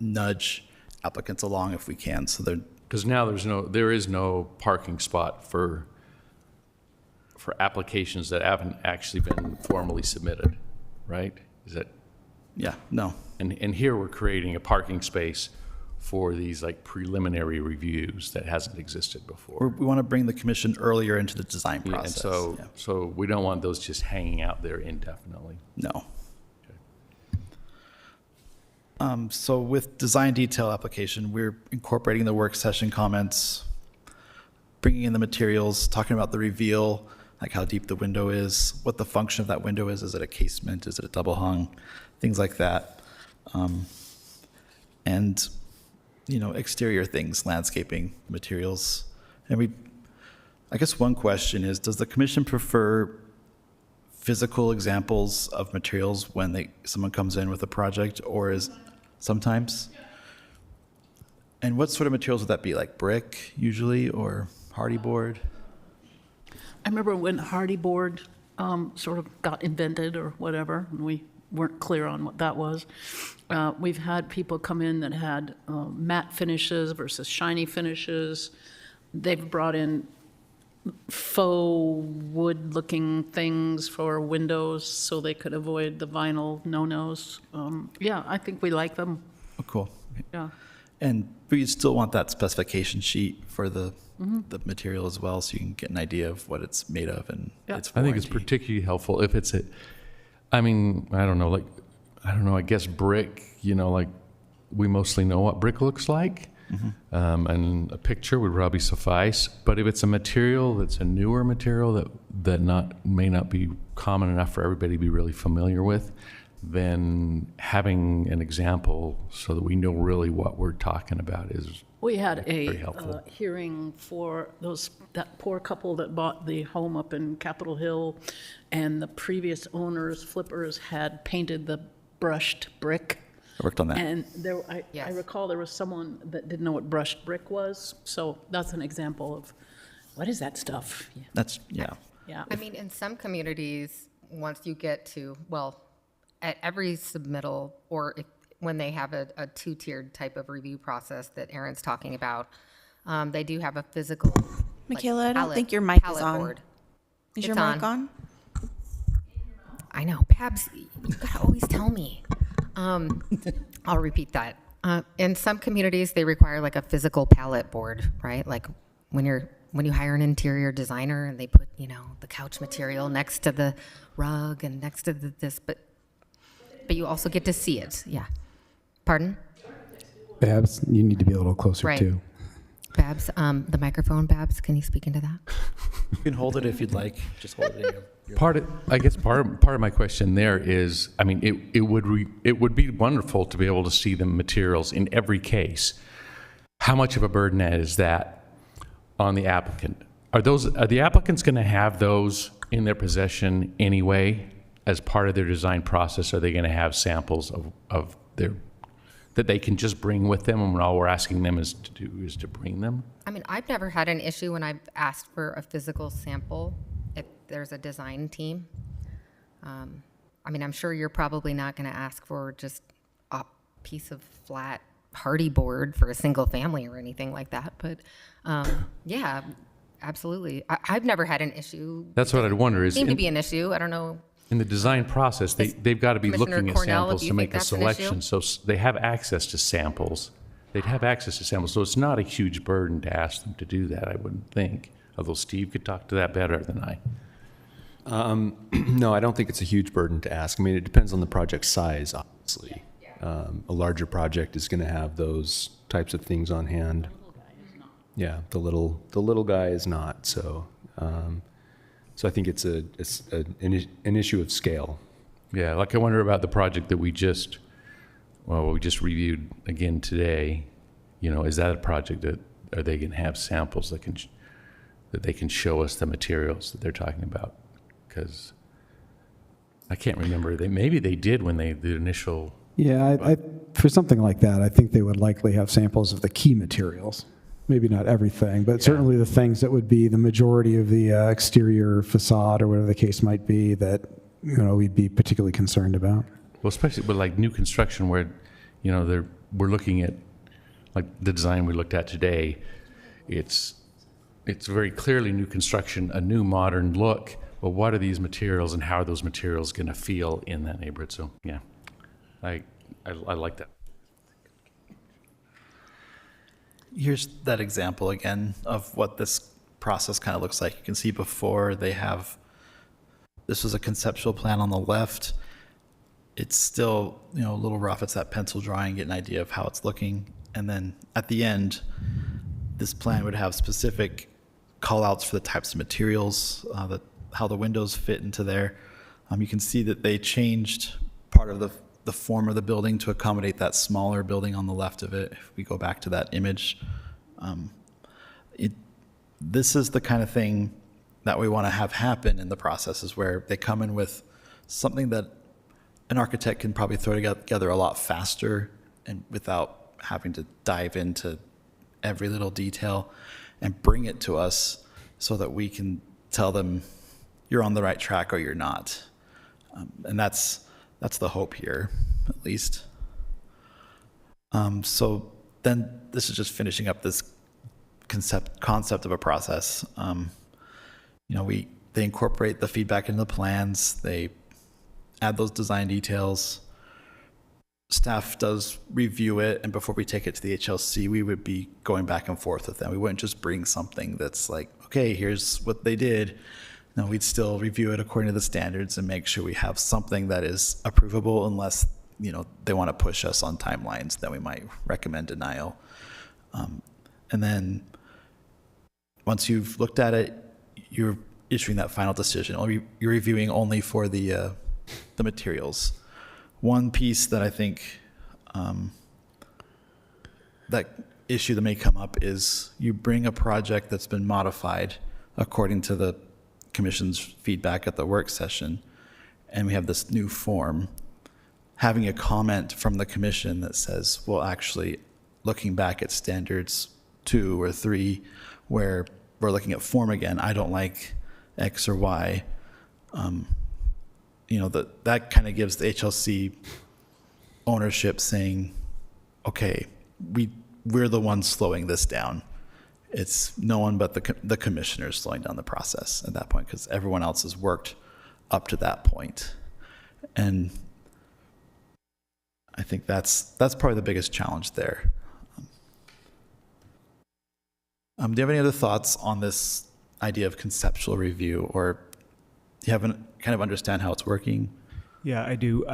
nudge applicants along if we can. So they're because now there is no parking spot for applications that haven't actually been formally submitted, right? Is that? Yeah, no. And here we're creating a parking space for these like preliminary reviews that hasn't existed before. We want to bring the commission earlier into the design process. And so we don't want those just hanging out there indefinitely. No. So with design detail application, we're incorporating the work session comments, bringing in the materials, talking about the reveal, like how deep the window is, what the function of that window is. Is it a casement? Is it a double hung? Things like that. And, exterior things, landscaping, materials. And I guess one question is, does the commission prefer physical examples of materials when someone comes in with a project, or is sometimes? And what sort of materials would that be, like brick usually, or hardy board? I remember when hardy board sort of got invented or whatever, and we weren't clear on what that was. We've had people come in that had matte finishes versus shiny finishes. They've brought in faux wood-looking things for windows so they could avoid the vinyl no-nos. Yeah, I think we like them. Oh, cool. Yeah. And we still want that specification sheet for the material as well, so you can get an idea of what it's made of and its I think it's warranty. particularly helpful if it's I don't know, I guess brick, like we mostly know what brick looks like. And a picture would probably suffice. But if it's a material that's a newer material that may not be common enough for everybody to be really familiar with, then having an example so that we know really what we're talking about is We had very a helpful. hearing for that poor couple that bought the home up in Capitol Hill, and the previous owners, flippers, had painted the brushed brick. I worked on that. And I recall there was someone that didn't know what brushed brick was, so that's an example of, what is that stuff? Yeah. That's, yeah. Yeah. I mean, in some communities, once you get to, well, at every submittal, or when they have a two-tiered type of review process that Erin's talking about, they do have a physical. Michaela, I don't palette- think your mic is palette on. board. Is your It's mic on? I know, Babs, you gotta always tell me. I'll repeat that. In some communities, they require like a physical palette board, right? Like when you hire an interior designer and they put, the couch material next to the rug and next to this, but you also get to see it. Yeah. Pardon? Babs, you need to be a little closer Right. too. Babs, the microphone, Babs, can you speak into that? You can hold it if you'd like. Just hold it in your Part of my question there is, I mean, it would be wonderful to be able to see the materials in every case. How much of a burden is that on the applicant? Are the applicants going to have those in their possession anyway as part of their design process? Are they going to have samples of their that they can just bring with them, and all we're asking them is to bring them? I mean, I've never had an issue when I've asked for a physical sample if there's a design team. I mean, I'm sure you're probably not going to ask for just a piece of flat hardy board for a single family or anything like that. But yeah, absolutely. I've never had an issue. That's what I'd wonder is Seem to be an issue. I don't know. in the design process, they've got to be Commissioner looking at Cornell, samples do you to think make a that's an issue? selection. So they have access to samples. They'd have access to samples. So it's not a huge burden to ask them to do that, I wouldn't think. Although Steve could talk to that better than I. No, I don't think it's a huge burden to ask. I mean, it depends on the project size, obviously. A larger project is going to have those types of things on hand. Yeah, the little guy is not. So, so I think it's an issue of scale. Yeah, like I wonder about the project that we just reviewed again today. Is that a project that are they going to have samples that they can show us the materials that they're talking about? Because I can't remember. Maybe they did when they the initial. Yeah, I for something like that, I think they would likely have samples of the key materials. Maybe not everything, but certainly the things that would be the majority of the exterior facade or whatever the case might be that we'd be particularly concerned about. Well, especially with like new construction where, we're looking at like the design we looked at today. It's very clearly new construction, a new modern look. Well, what are these materials and how are those materials going to feel in that neighborhood? So yeah, I like that. Here's that example again of what this process kind of looks like. You can see before this was a conceptual plan on the left. It's still, a little rough. It's that pencil drawing, get an idea of how it's looking. And then at the end, this plan would have specific call outs for the types of materials, how the windows fit into there. You can see that they changed part of the form of the building to accommodate that smaller building on the left of it. If we go back to that image, this is the kind of thing that we want to have happen in the process, is where they come in with something that an architect can probably throw together a lot faster and without having to dive into every little detail, and bring it to us so that we can tell them you're on the right track or you're not. And that's the hope here, at least. So then this is just finishing up this concept of a process. they incorporate the feedback into the plans, they add those design details. Staff does review it, and before we take it to the HLC, we would be going back and forth with them. We wouldn't just bring something that's like, okay, here's what they did. No, we'd still review it according to the standards and make sure we have something that is approvable, unless, they want to push us on timelines, then we might recommend denial. And then once you've looked at it, you're issuing that final decision. You're reviewing only for the materials. One piece that I think that issue that may come up is you bring a project that's been modified according to the commission's feedback at the work session, and we have this new form. Having a comment from the commission that says, well, actually, looking back at standards 2 or 3, where we're looking at form again, I don't like X or Y. That kind of gives the HLC ownership, saying, okay, we're the ones slowing this down. It's no one but the commissioners slowing down the process at that point, because everyone else has worked up to that point. And I think that's probably the biggest challenge there. Do you have any other thoughts on this idea of conceptual review, or do you kind of understand how it's working? Yeah, I do.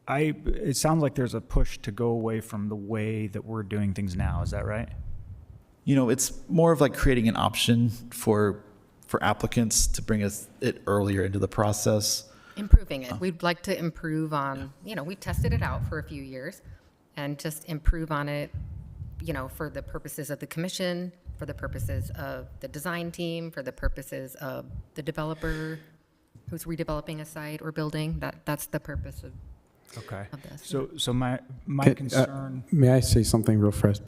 It sounds like there's a push to go away from the way that we're doing things now. Is that right? It's more of like creating an option for applicants to bring it earlier into the process. Improving it. We'd like to improve on, we tested it out for a few years and just improve on it, for the purposes of the commission, for the purposes of the design team, for the purposes of the developer who's redeveloping a site or building. That's the purpose of this. So my concern. May I say something real fast?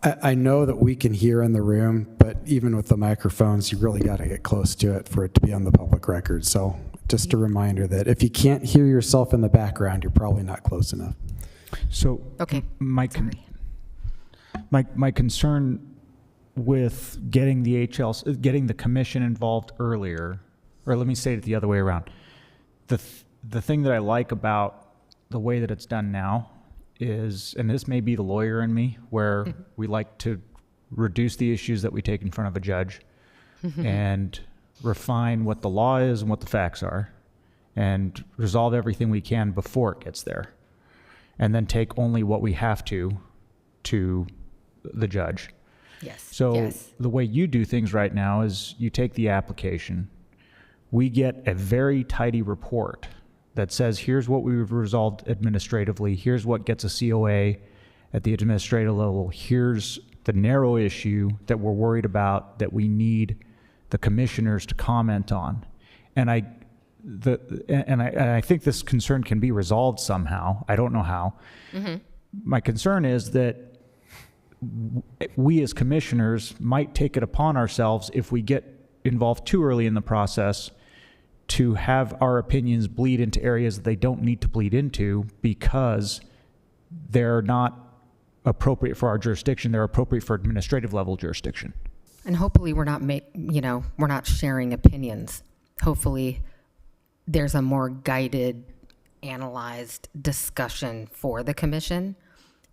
I know that we can hear in the room, but even with the microphones, you really got to get close to it for it to be on the public record. So just a reminder that if you can't hear yourself in the background, you're probably not close enough. So okay, my concern with getting the commission involved earlier, or let me say it the other way around. The thing that I like about the way that it's done now is, and this may be the lawyer in me, where we like to reduce the issues that we take in front of a judge and refine what the law is and what the facts are, and resolve everything we can before it gets there, and then take only what we have to the judge. Yes. So the way you do things right now is you take the application, we get a very tidy report that says, here's what we've resolved administratively, here's what gets a COA at the administrative level, here's the narrow issue that we're worried about that we need the commissioners to comment on. And I think this concern can be resolved somehow. I don't know how. My concern is that we as commissioners might take it upon ourselves, if we get involved too early in the process, to have our opinions bleed into areas that they don't need to bleed into, because they're not appropriate for our jurisdiction. They're appropriate for administrative level jurisdiction. And hopefully we're not sharing opinions. Hopefully there's a more guided, analyzed discussion for the commission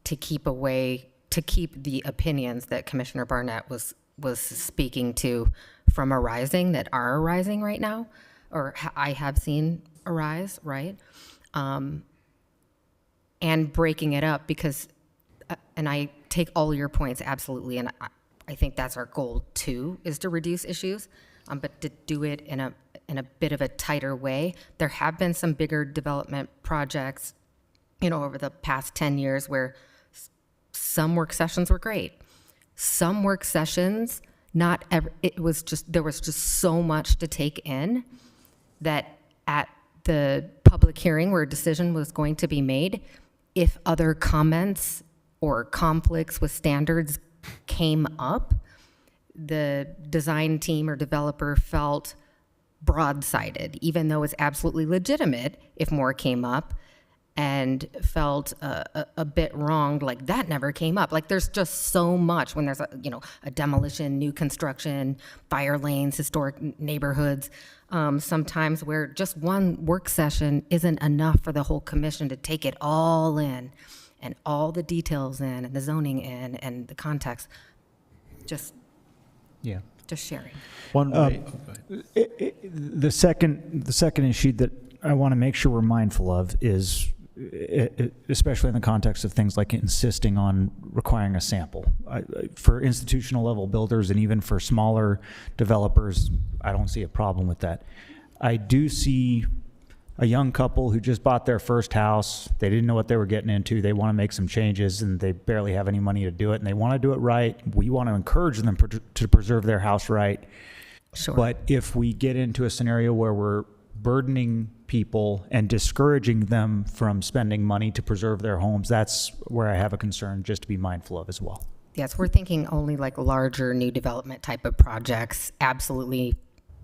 to keep the opinions that Commissioner Barnett was speaking to from arising, that are arising right now, or I have seen arise, right? And breaking it up, because, and I take all your points absolutely, and I think that's our goal too, is to reduce issues, but to do it in a bit of a tighter way. There have been some bigger development projects, over the past 10 years where some work sessions were great. Some work sessions, there was just so much to take in that at the public hearing where a decision was going to be made, if other comments or conflicts with standards came up, the design team or developer felt broadsided, even though it's absolutely legitimate if more came up. and felt a bit wronged, like that never came up. Like there's just so much when there's a demolition, new construction, fire lanes, historic neighborhoods, sometimes where just one work session isn't enough for the whole commission to take it all in and all the details in and the zoning in and the context. Just sharing. One way. The second issue that I want to make sure we're mindful of is, especially in the context of things like insisting on requiring a sample. For institutional level builders and even for smaller developers, I don't see a problem with that. I do see a young couple who just bought their first house. They didn't know what they were getting into. They want to make some changes and they barely have any money to do it, and they want to do it right. We want to encourage them to preserve their house right. Sure. But if we get into a scenario where we're burdening people and discouraging them from spending money to preserve their homes, that's where I have a concern, just to be mindful of as well. Yes, we're thinking only like larger new development type of projects. Absolutely,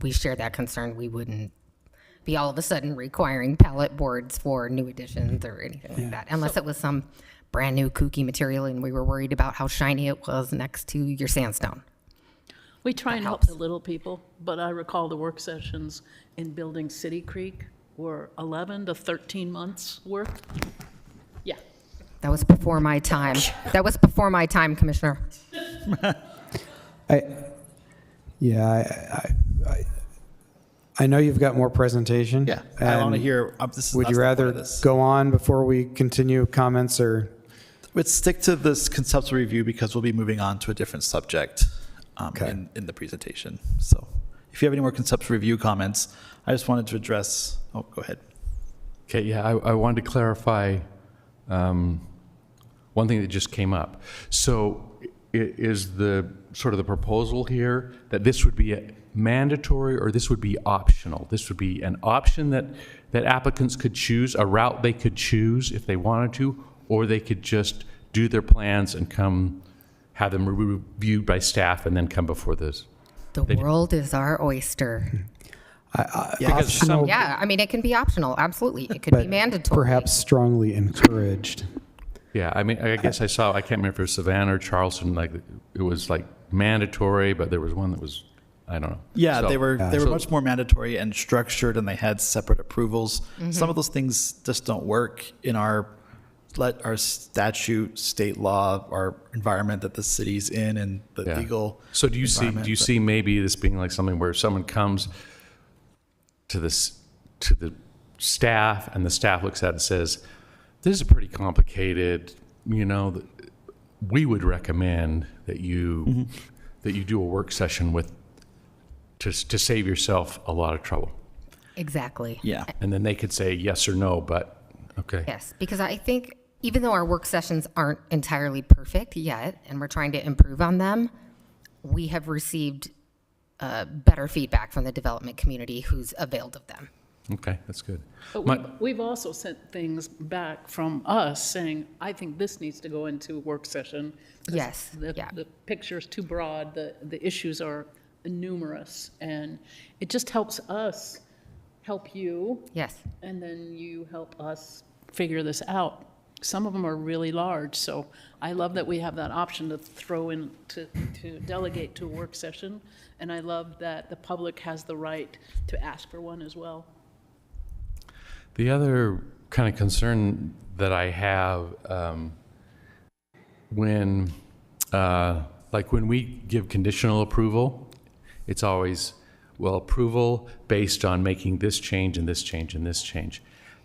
we share that concern. We wouldn't be all of a sudden requiring pallet boards for new additions or anything like that, unless it was some brand new kooky material and we were worried about how shiny it was next to your sandstone. We try and help the little people, but I recall the work sessions in building City Creek were 11 to 13 months worth. Yeah. That was before my time. That was before my time, Commissioner. I know you've got more presentation. Yeah, I want to and hear. This is Would that's you the point rather of this. go on before we continue comments, or? Let's stick to this conceptual review because we'll be moving on to a different subject in the presentation. So if you have any more conceptual review comments, I just wanted to address, go ahead. Okay, yeah, I wanted to clarify one thing that just came up. So is the sort of the proposal here that this would be a mandatory or this would be optional? This would be an option that applicants could choose, a route they could choose if they wanted to, or they could just do their plans and come have them reviewed by staff and then come before this. The world is our oyster. Optional, Yeah, I mean, it can be optional, absolutely. It could be but mandatory. perhaps strongly encouraged. Yeah, I mean, I guess I can't remember if it was Savannah or Charleston, like it was like mandatory, but there was one that was, I don't know. Yeah, So- they were much more mandatory and structured, and they had separate approvals. Some of those things just don't work in our statute, state law, our environment that the city's in, and the Yeah. legal. So do you environment, but- see maybe this being like something where someone comes to the staff and the staff looks at it and says, this is pretty complicated, we would recommend that you do a work session to save yourself a lot of trouble. Exactly. Yeah. And then they could say yes or no, but okay. Yes, because I think even though our work sessions aren't entirely perfect yet, and we're trying to improve on them, we have received better feedback from the development community who's availed of them. Okay, that's good. But we've also sent things back from us saying, I think this needs to go into work session. Yes, The picture's too broad, the issues are numerous, and it just helps us help you. Yes. And then you help us figure this out. Some of them are really large, so I love that we have that option to throw in, to delegate to a work session, and I love that the public has the right to ask for one as well. The other kind of concern that I have when we give conditional approval, it's always, well, approval based on making this change and this change and this change.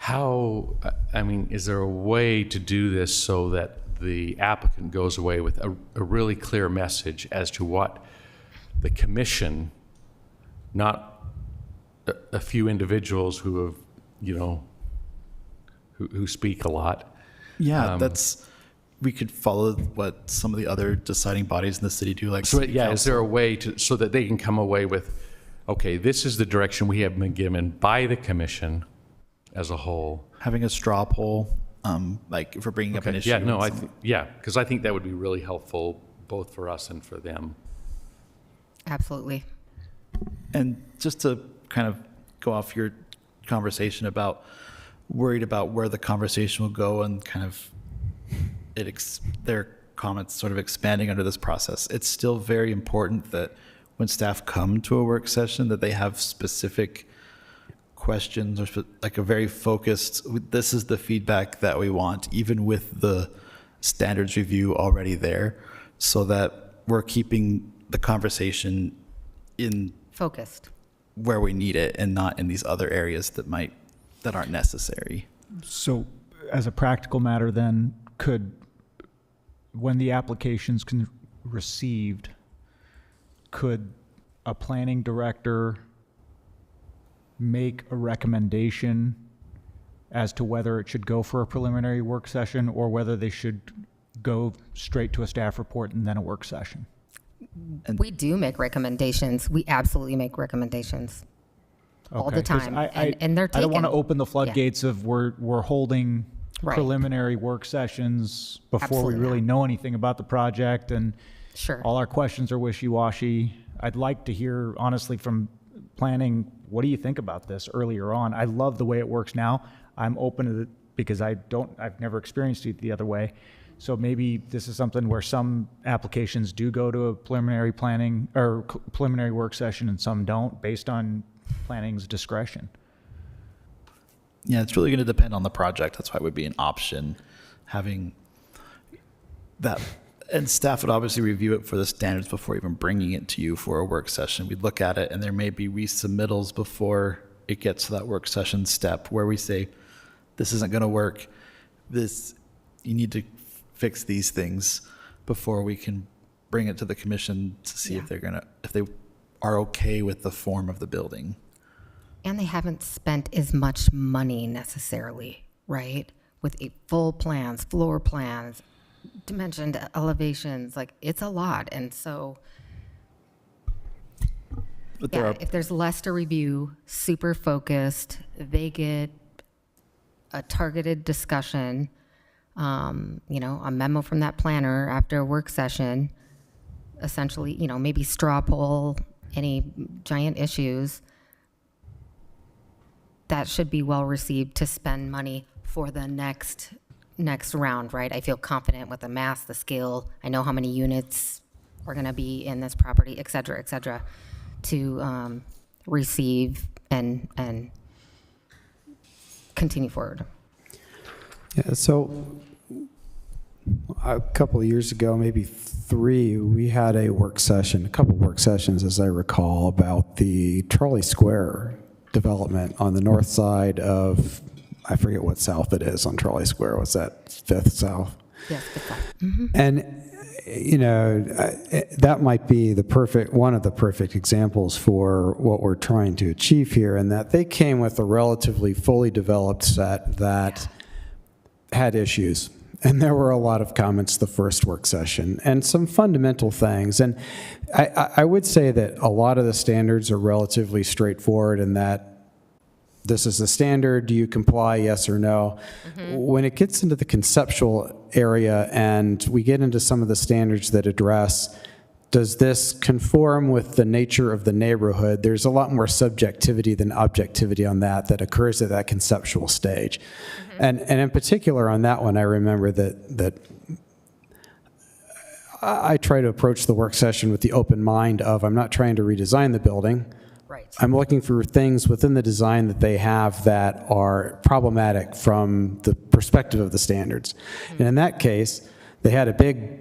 Is there a way to do this so that the applicant goes away with a really clear message as to what the commission, not a few individuals who have, who speak a lot. Yeah, we could follow what some of the other deciding bodies in the city do, like So, city yeah, is council. there a way so that they can come away with, okay, this is the direction we have been given by the commission as a whole? Having a straw poll, like if we're bringing up an issue. Yeah, no, and because I think that would be really helpful both for us and for them. Absolutely. And just to kind of go off your conversation about worried about where the conversation will go and kind of their comments sort of expanding under this process. It's still very important that when staff come to a work session that they have specific questions or like a very focused, this is the feedback that we want, even with the standards review already there, so that we're keeping the conversation in Focused. where we need it and not in these other areas that aren't necessary. So as a practical matter then, when the application's received, could a planning director make a recommendation as to whether it should go for a preliminary work session or whether they should go straight to a staff report and then a work session? We do make recommendations. We absolutely make recommendations all the Okay, 'cause time, and they're taken. I don't want to open the floodgates of we're holding Right. preliminary work sessions before Absolutely we really not. know anything about the project, and Sure. all our questions are wishy-washy. I'd like to hear, honestly, from planning, what do you think about this earlier on? I love the way it works now. I'm open to it because I've never experienced it the other way. So maybe this is something where some applications do go to a preliminary planning or preliminary work session and some don't, based on planning's discretion. Yeah, it's really going to depend on the project. That's why it would be an option having that. And staff would obviously review it for the standards before even bringing it to you for a work session. We'd look at it and there may be resubmittals before it gets to that work session step where we say, this isn't going to work. You need to fix these things before we can bring it to the commission to see if they are okay with the form of the building. And they haven't spent as much money necessarily, right? With full plans, floor plans, dimensioned elevations, like it's a lot. And so, if there's less to review, super focused, they get a targeted discussion, a memo from that planner after a work session, essentially, maybe straw poll any giant issues. That should be well received to spend money for the next round, right? I feel confident with the mass, the scale. I know how many units are going to be in this property, et cetera, to receive and continue forward. Yeah, so a couple of years ago, maybe 3, we had a couple work sessions, as I recall, about the Trolley Square development on the north side of, I forget what south it is on Trolley Square. What's that, 5th South? Yes, good thought. Mm-hmm. And, that might be one of the perfect examples for what we're trying to achieve here, in that they came with a relatively fully developed set that had issues. And there were a lot of comments the first work session and some fundamental things. And I would say that a lot of the standards are relatively straightforward in that this is the standard, do you comply, yes or no? Mm-hmm. When it gets into the conceptual area and we get into some of the standards that address, does this conform with the nature of the neighborhood? There's a lot more subjectivity than objectivity on that occurs at that conceptual stage. Mm-hmm. And in particular on that one, I remember that I try to approach the work session with the open mind of, I'm not trying to redesign the building. Right. I'm looking for things within the design that they have that are problematic from the perspective of the standards. Mm-hmm. And in that case, they had a big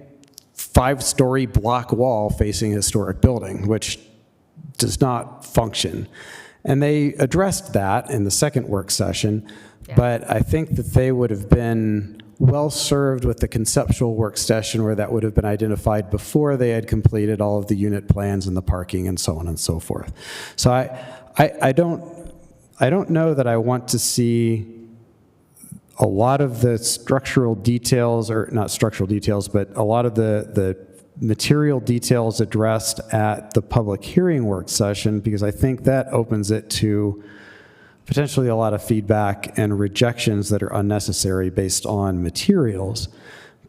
5-story block wall facing a historic building, which does not function. And they addressed that in the second work session, but I think that they would have been well served with the conceptual work session where that would have been identified before they had completed all of the unit plans and the parking and so on and so forth. So I don't know that I want to see a lot of the structural details, or not structural details, but a lot of the material details addressed at the public hearing work session, because I think that opens it to potentially a lot of feedback and rejections that are unnecessary based on materials.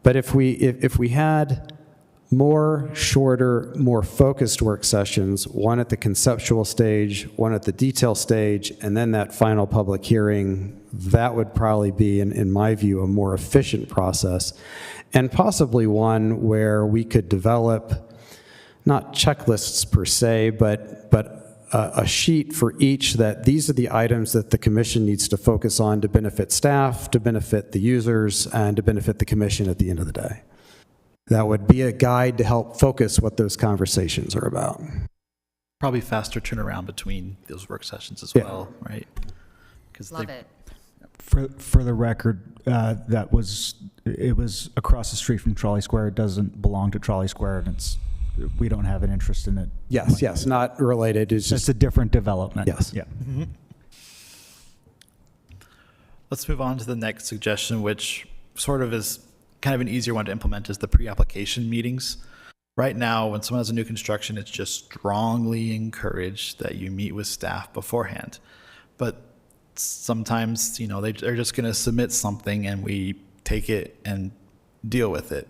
But if we had more shorter, more focused work sessions, one at the conceptual stage, one at the detail stage, and then that final public hearing that would probably be, in my view, a more efficient process, and possibly one where we could develop not checklists per se, but a sheet for each that these are the items that the commission needs to focus on to benefit staff, to benefit the users, and to benefit the commission at the end of the day. That would be a guide to help focus what those conversations are about. Probably faster turnaround between those work sessions as Yeah. well, right? 'Cause Love they- it. For the record, it was across the street from Trolley Square. It doesn't belong to Trolley Square, and we don't have an interest in it. Yes, not related. It's It's just, a different development. Yes. Yeah. Let's move on to the next suggestion, which sort of is kind of an easier one to implement, is the pre-application meetings. Right now, when someone has a new construction, it's just strongly encouraged that you meet with staff beforehand. But sometimes, they're just going to submit something and we take it and deal with it.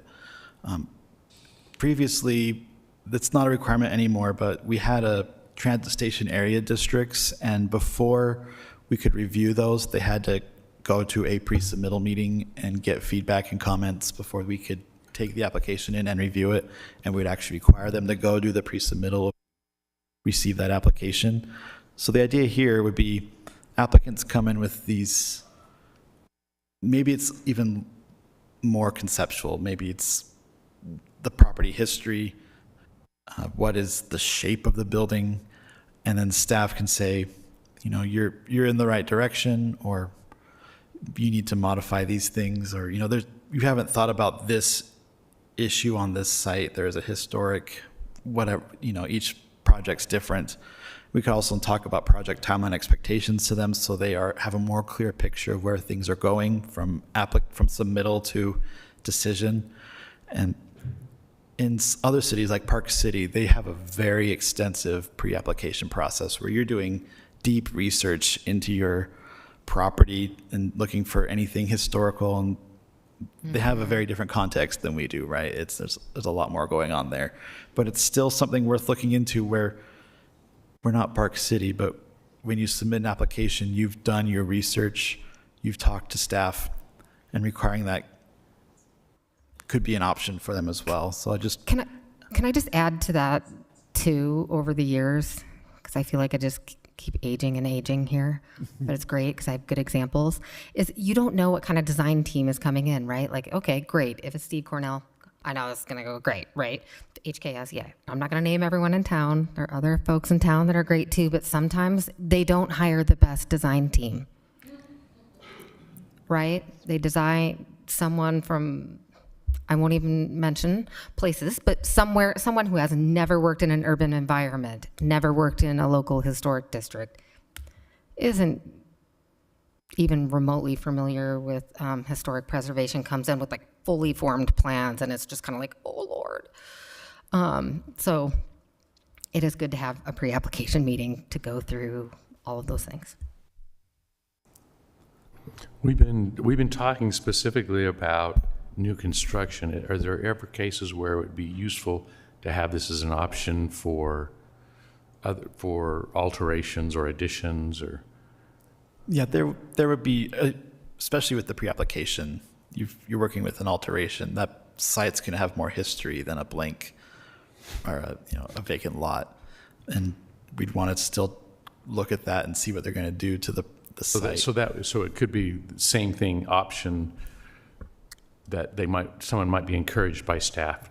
Previously, that's not a requirement anymore, but we had a transit station area districts, and before we could review those, they had to go to a pre-submittal meeting and get feedback and comments before we could take the application in and review it, and we'd actually require them to go do the pre-submittal, receive that application. So the idea here would be applicants come in with these, maybe it's even more conceptual, maybe it's the property history, what is the shape of the building, and then staff can say, you're in the right direction, or you need to modify these things, or you haven't thought about this issue on this site. There is a historic, whatever, each project's different. We could also talk about project timeline expectations to them, so they have a more clear picture of where things are going from submittal to decision. And in other cities like Park City, they have a very extensive pre-application process where you're doing deep research into your property and looking for anything historical, and they have a very different context than we do, right? There's a lot more going on there, but it's still something worth looking into, where we're not Park City, but when you submit an application, you've done your research, you've talked to staff, and requiring that could be an option for them as well. So Can I just add to that too, over the years, because I feel like I just keep aging and aging here, but it's great because I have good examples, is you don't know what kind of design team is coming in, right? Like, okay, great. If it's Steve Cornell, I know it's going to go great, right? HKS, yeah. I'm not going to name everyone in town. There are other folks in town that are great too, but sometimes they don't hire the best design team, right? They design someone from, I won't even mention places, but someone who has never worked in an urban environment, never worked in a local historic district, isn't even remotely familiar with historic preservation, comes in with like fully formed plans, and it's just kind of like, oh Lord. So it is good to have a pre-application meeting to go through all of those things. We've been talking specifically about new construction. Are there ever cases where it would be useful to have this as an option for alterations or additions, or? Yeah, there would be, especially with the pre-application, you're working with an alteration. That site's going to have more history than a blank or a vacant lot, and we'd want to still look at that and see what they're going to do to the site. So it could be the same thing option that someone might be encouraged by staff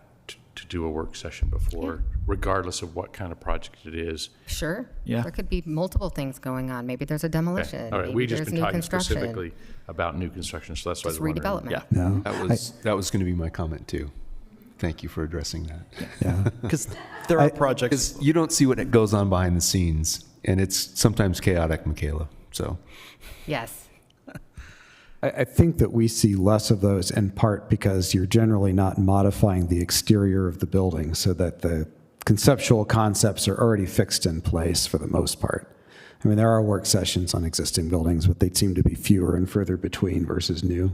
to do a work session before, regardless of what kind of project it is. Sure. Yeah. There could be multiple things going on. Maybe there's a demolition. All right, Maybe we've just there's been new talking construction. specifically about new construction, so that's why I Just was wondering. redevelopment. Yeah. no. That was going to be my comment too. Thank you for addressing that. Yeah. Because there are projects. Because you don't see what goes on behind the scenes, and it's sometimes chaotic, Michaela. So Yes. I think that we see less of those in part because you're generally not modifying the exterior of the building, so that the conceptual concepts are already fixed in place for the most part. I mean, there are work sessions on existing buildings, but they seem to be fewer and further between versus new.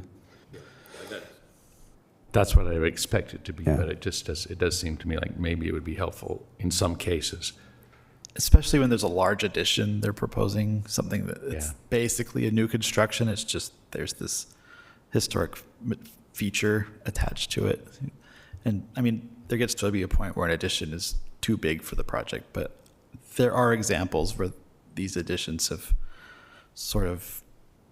That's what I would expect it to be, Yeah. but it does seem to me like maybe it would be helpful in some cases especially when there's a large addition they're proposing, something that it's Yeah. basically a new construction. It's just there's this historic feature attached to it. And I mean, there gets to be a point where an addition is too big for the project, but there are examples where these additions have sort of,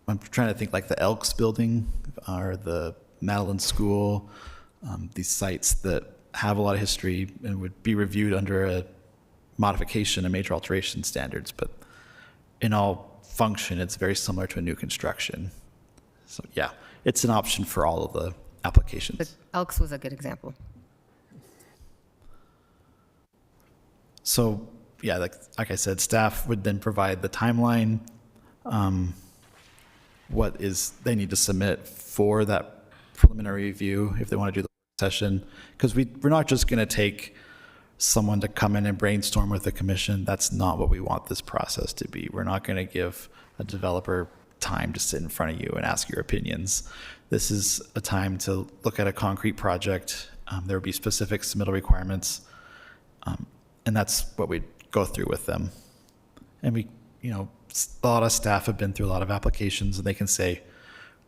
I'm trying to think like the Elks building or the Madeline School, these sites that have a lot of history and would be reviewed under a modification and major alteration standards, but in all function, it's very similar to a new construction. So yeah, it's an option for all of the applications. But Elks was a good example. So yeah, like I said, staff would then provide the timeline, what is they need to submit for that preliminary review if they want to do the session, because we're not just going to take someone to come in and brainstorm with the commission. That's not what we want this process to be. We're not going to give a developer time to sit in front of you and ask your opinions. This is a time to look at a concrete project. There will be specific submittal requirements, and that's what we go through with them. And we, a lot of staff have been through a lot of applications, and they can say,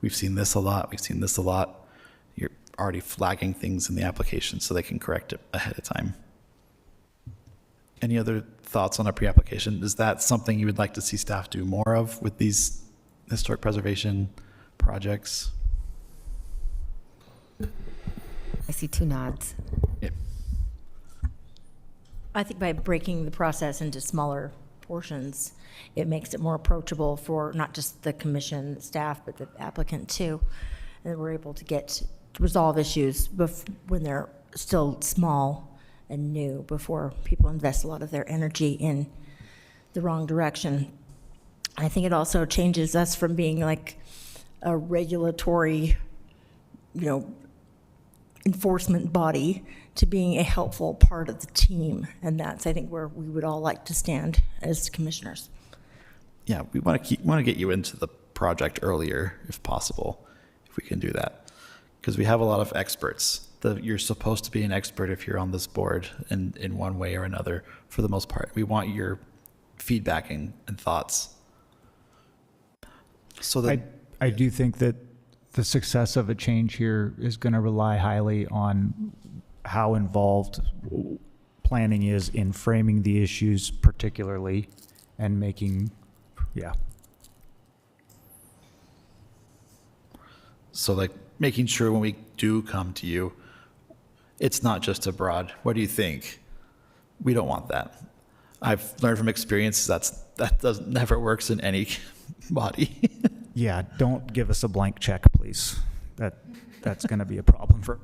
we've seen this a lot, we've seen this a lot. You're already flagging things in the application so they can correct it ahead of time. Any other thoughts on a pre-application? Is that something you would like to see staff do more of with these historic preservation projects? I see 2 nods. Yeah. I think by breaking the process into smaller portions, it makes it more approachable for not just the commission staff, but the applicant too. And we're able to resolve issues when they're still small and new, before people invest a lot of their energy in the wrong direction. I think it also changes us from being like a regulatory, enforcement body to being a helpful part of the team. And that's, I think, where we would all like to stand as commissioners. Yeah, we want to get you into the project earlier if possible, if we can do that. Because we have a lot of experts. You're supposed to be an expert if you're on this board in one way or another, for the most part. We want your feedback and thoughts. So that I do think that the success of a change here is going to rely highly on how involved planning is in framing the issues particularly and making, So like making sure when we do come to you, it's not just a broad, what do you think? We don't want that. I've learned from experience that never works in any body. yeah, don't give us a blank check, please. That's going to be a problem for.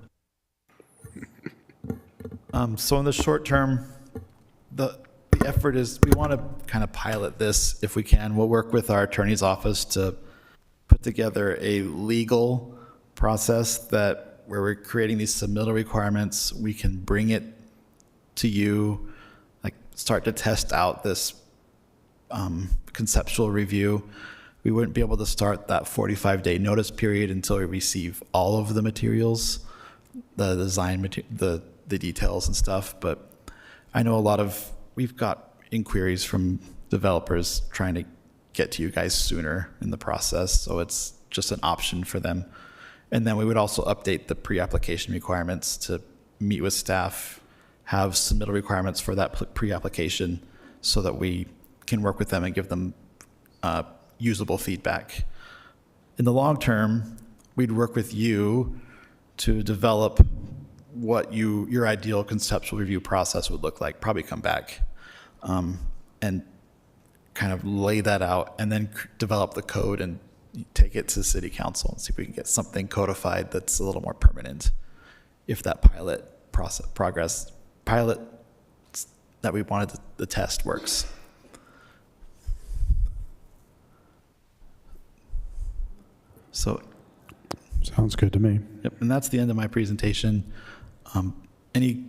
So in the short term, the effort is we want to kind of pilot this if we can. We'll work with our attorney's office to put together a legal process where we're creating these submittal requirements. We can bring it to you, like start to test out this conceptual review. We wouldn't be able to start that 45-day notice period until we receive all of the materials, the design, the details and stuff. But I know we've got inquiries from developers trying to get to you guys sooner in the process, so it's just an option for them. And then we would also update the pre-application requirements to meet with staff, have submittal requirements for that pre-application so that we can work with them and give them usable feedback. In the long term, we'd work with you to develop what your ideal conceptual review process would look like, probably come back and kind of lay that out and then develop the code and take it to city council and see if we can get something codified that's a little more permanent if that pilot that we wanted the test works. So sounds good to me. Yep, and that's the end of my presentation. Any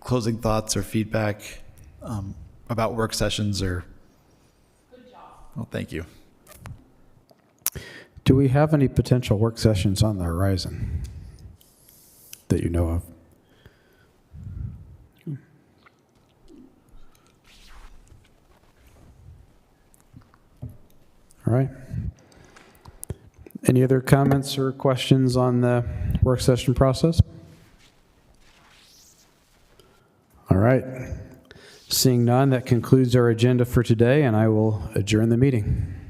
closing thoughts or feedback about work sessions or? Good job. Well, thank you. Do we have any potential work sessions on the horizon that you know of? All right. Any other comments or questions on the work session process? All right. Seeing none, that concludes our agenda for today, and I will adjourn the meeting.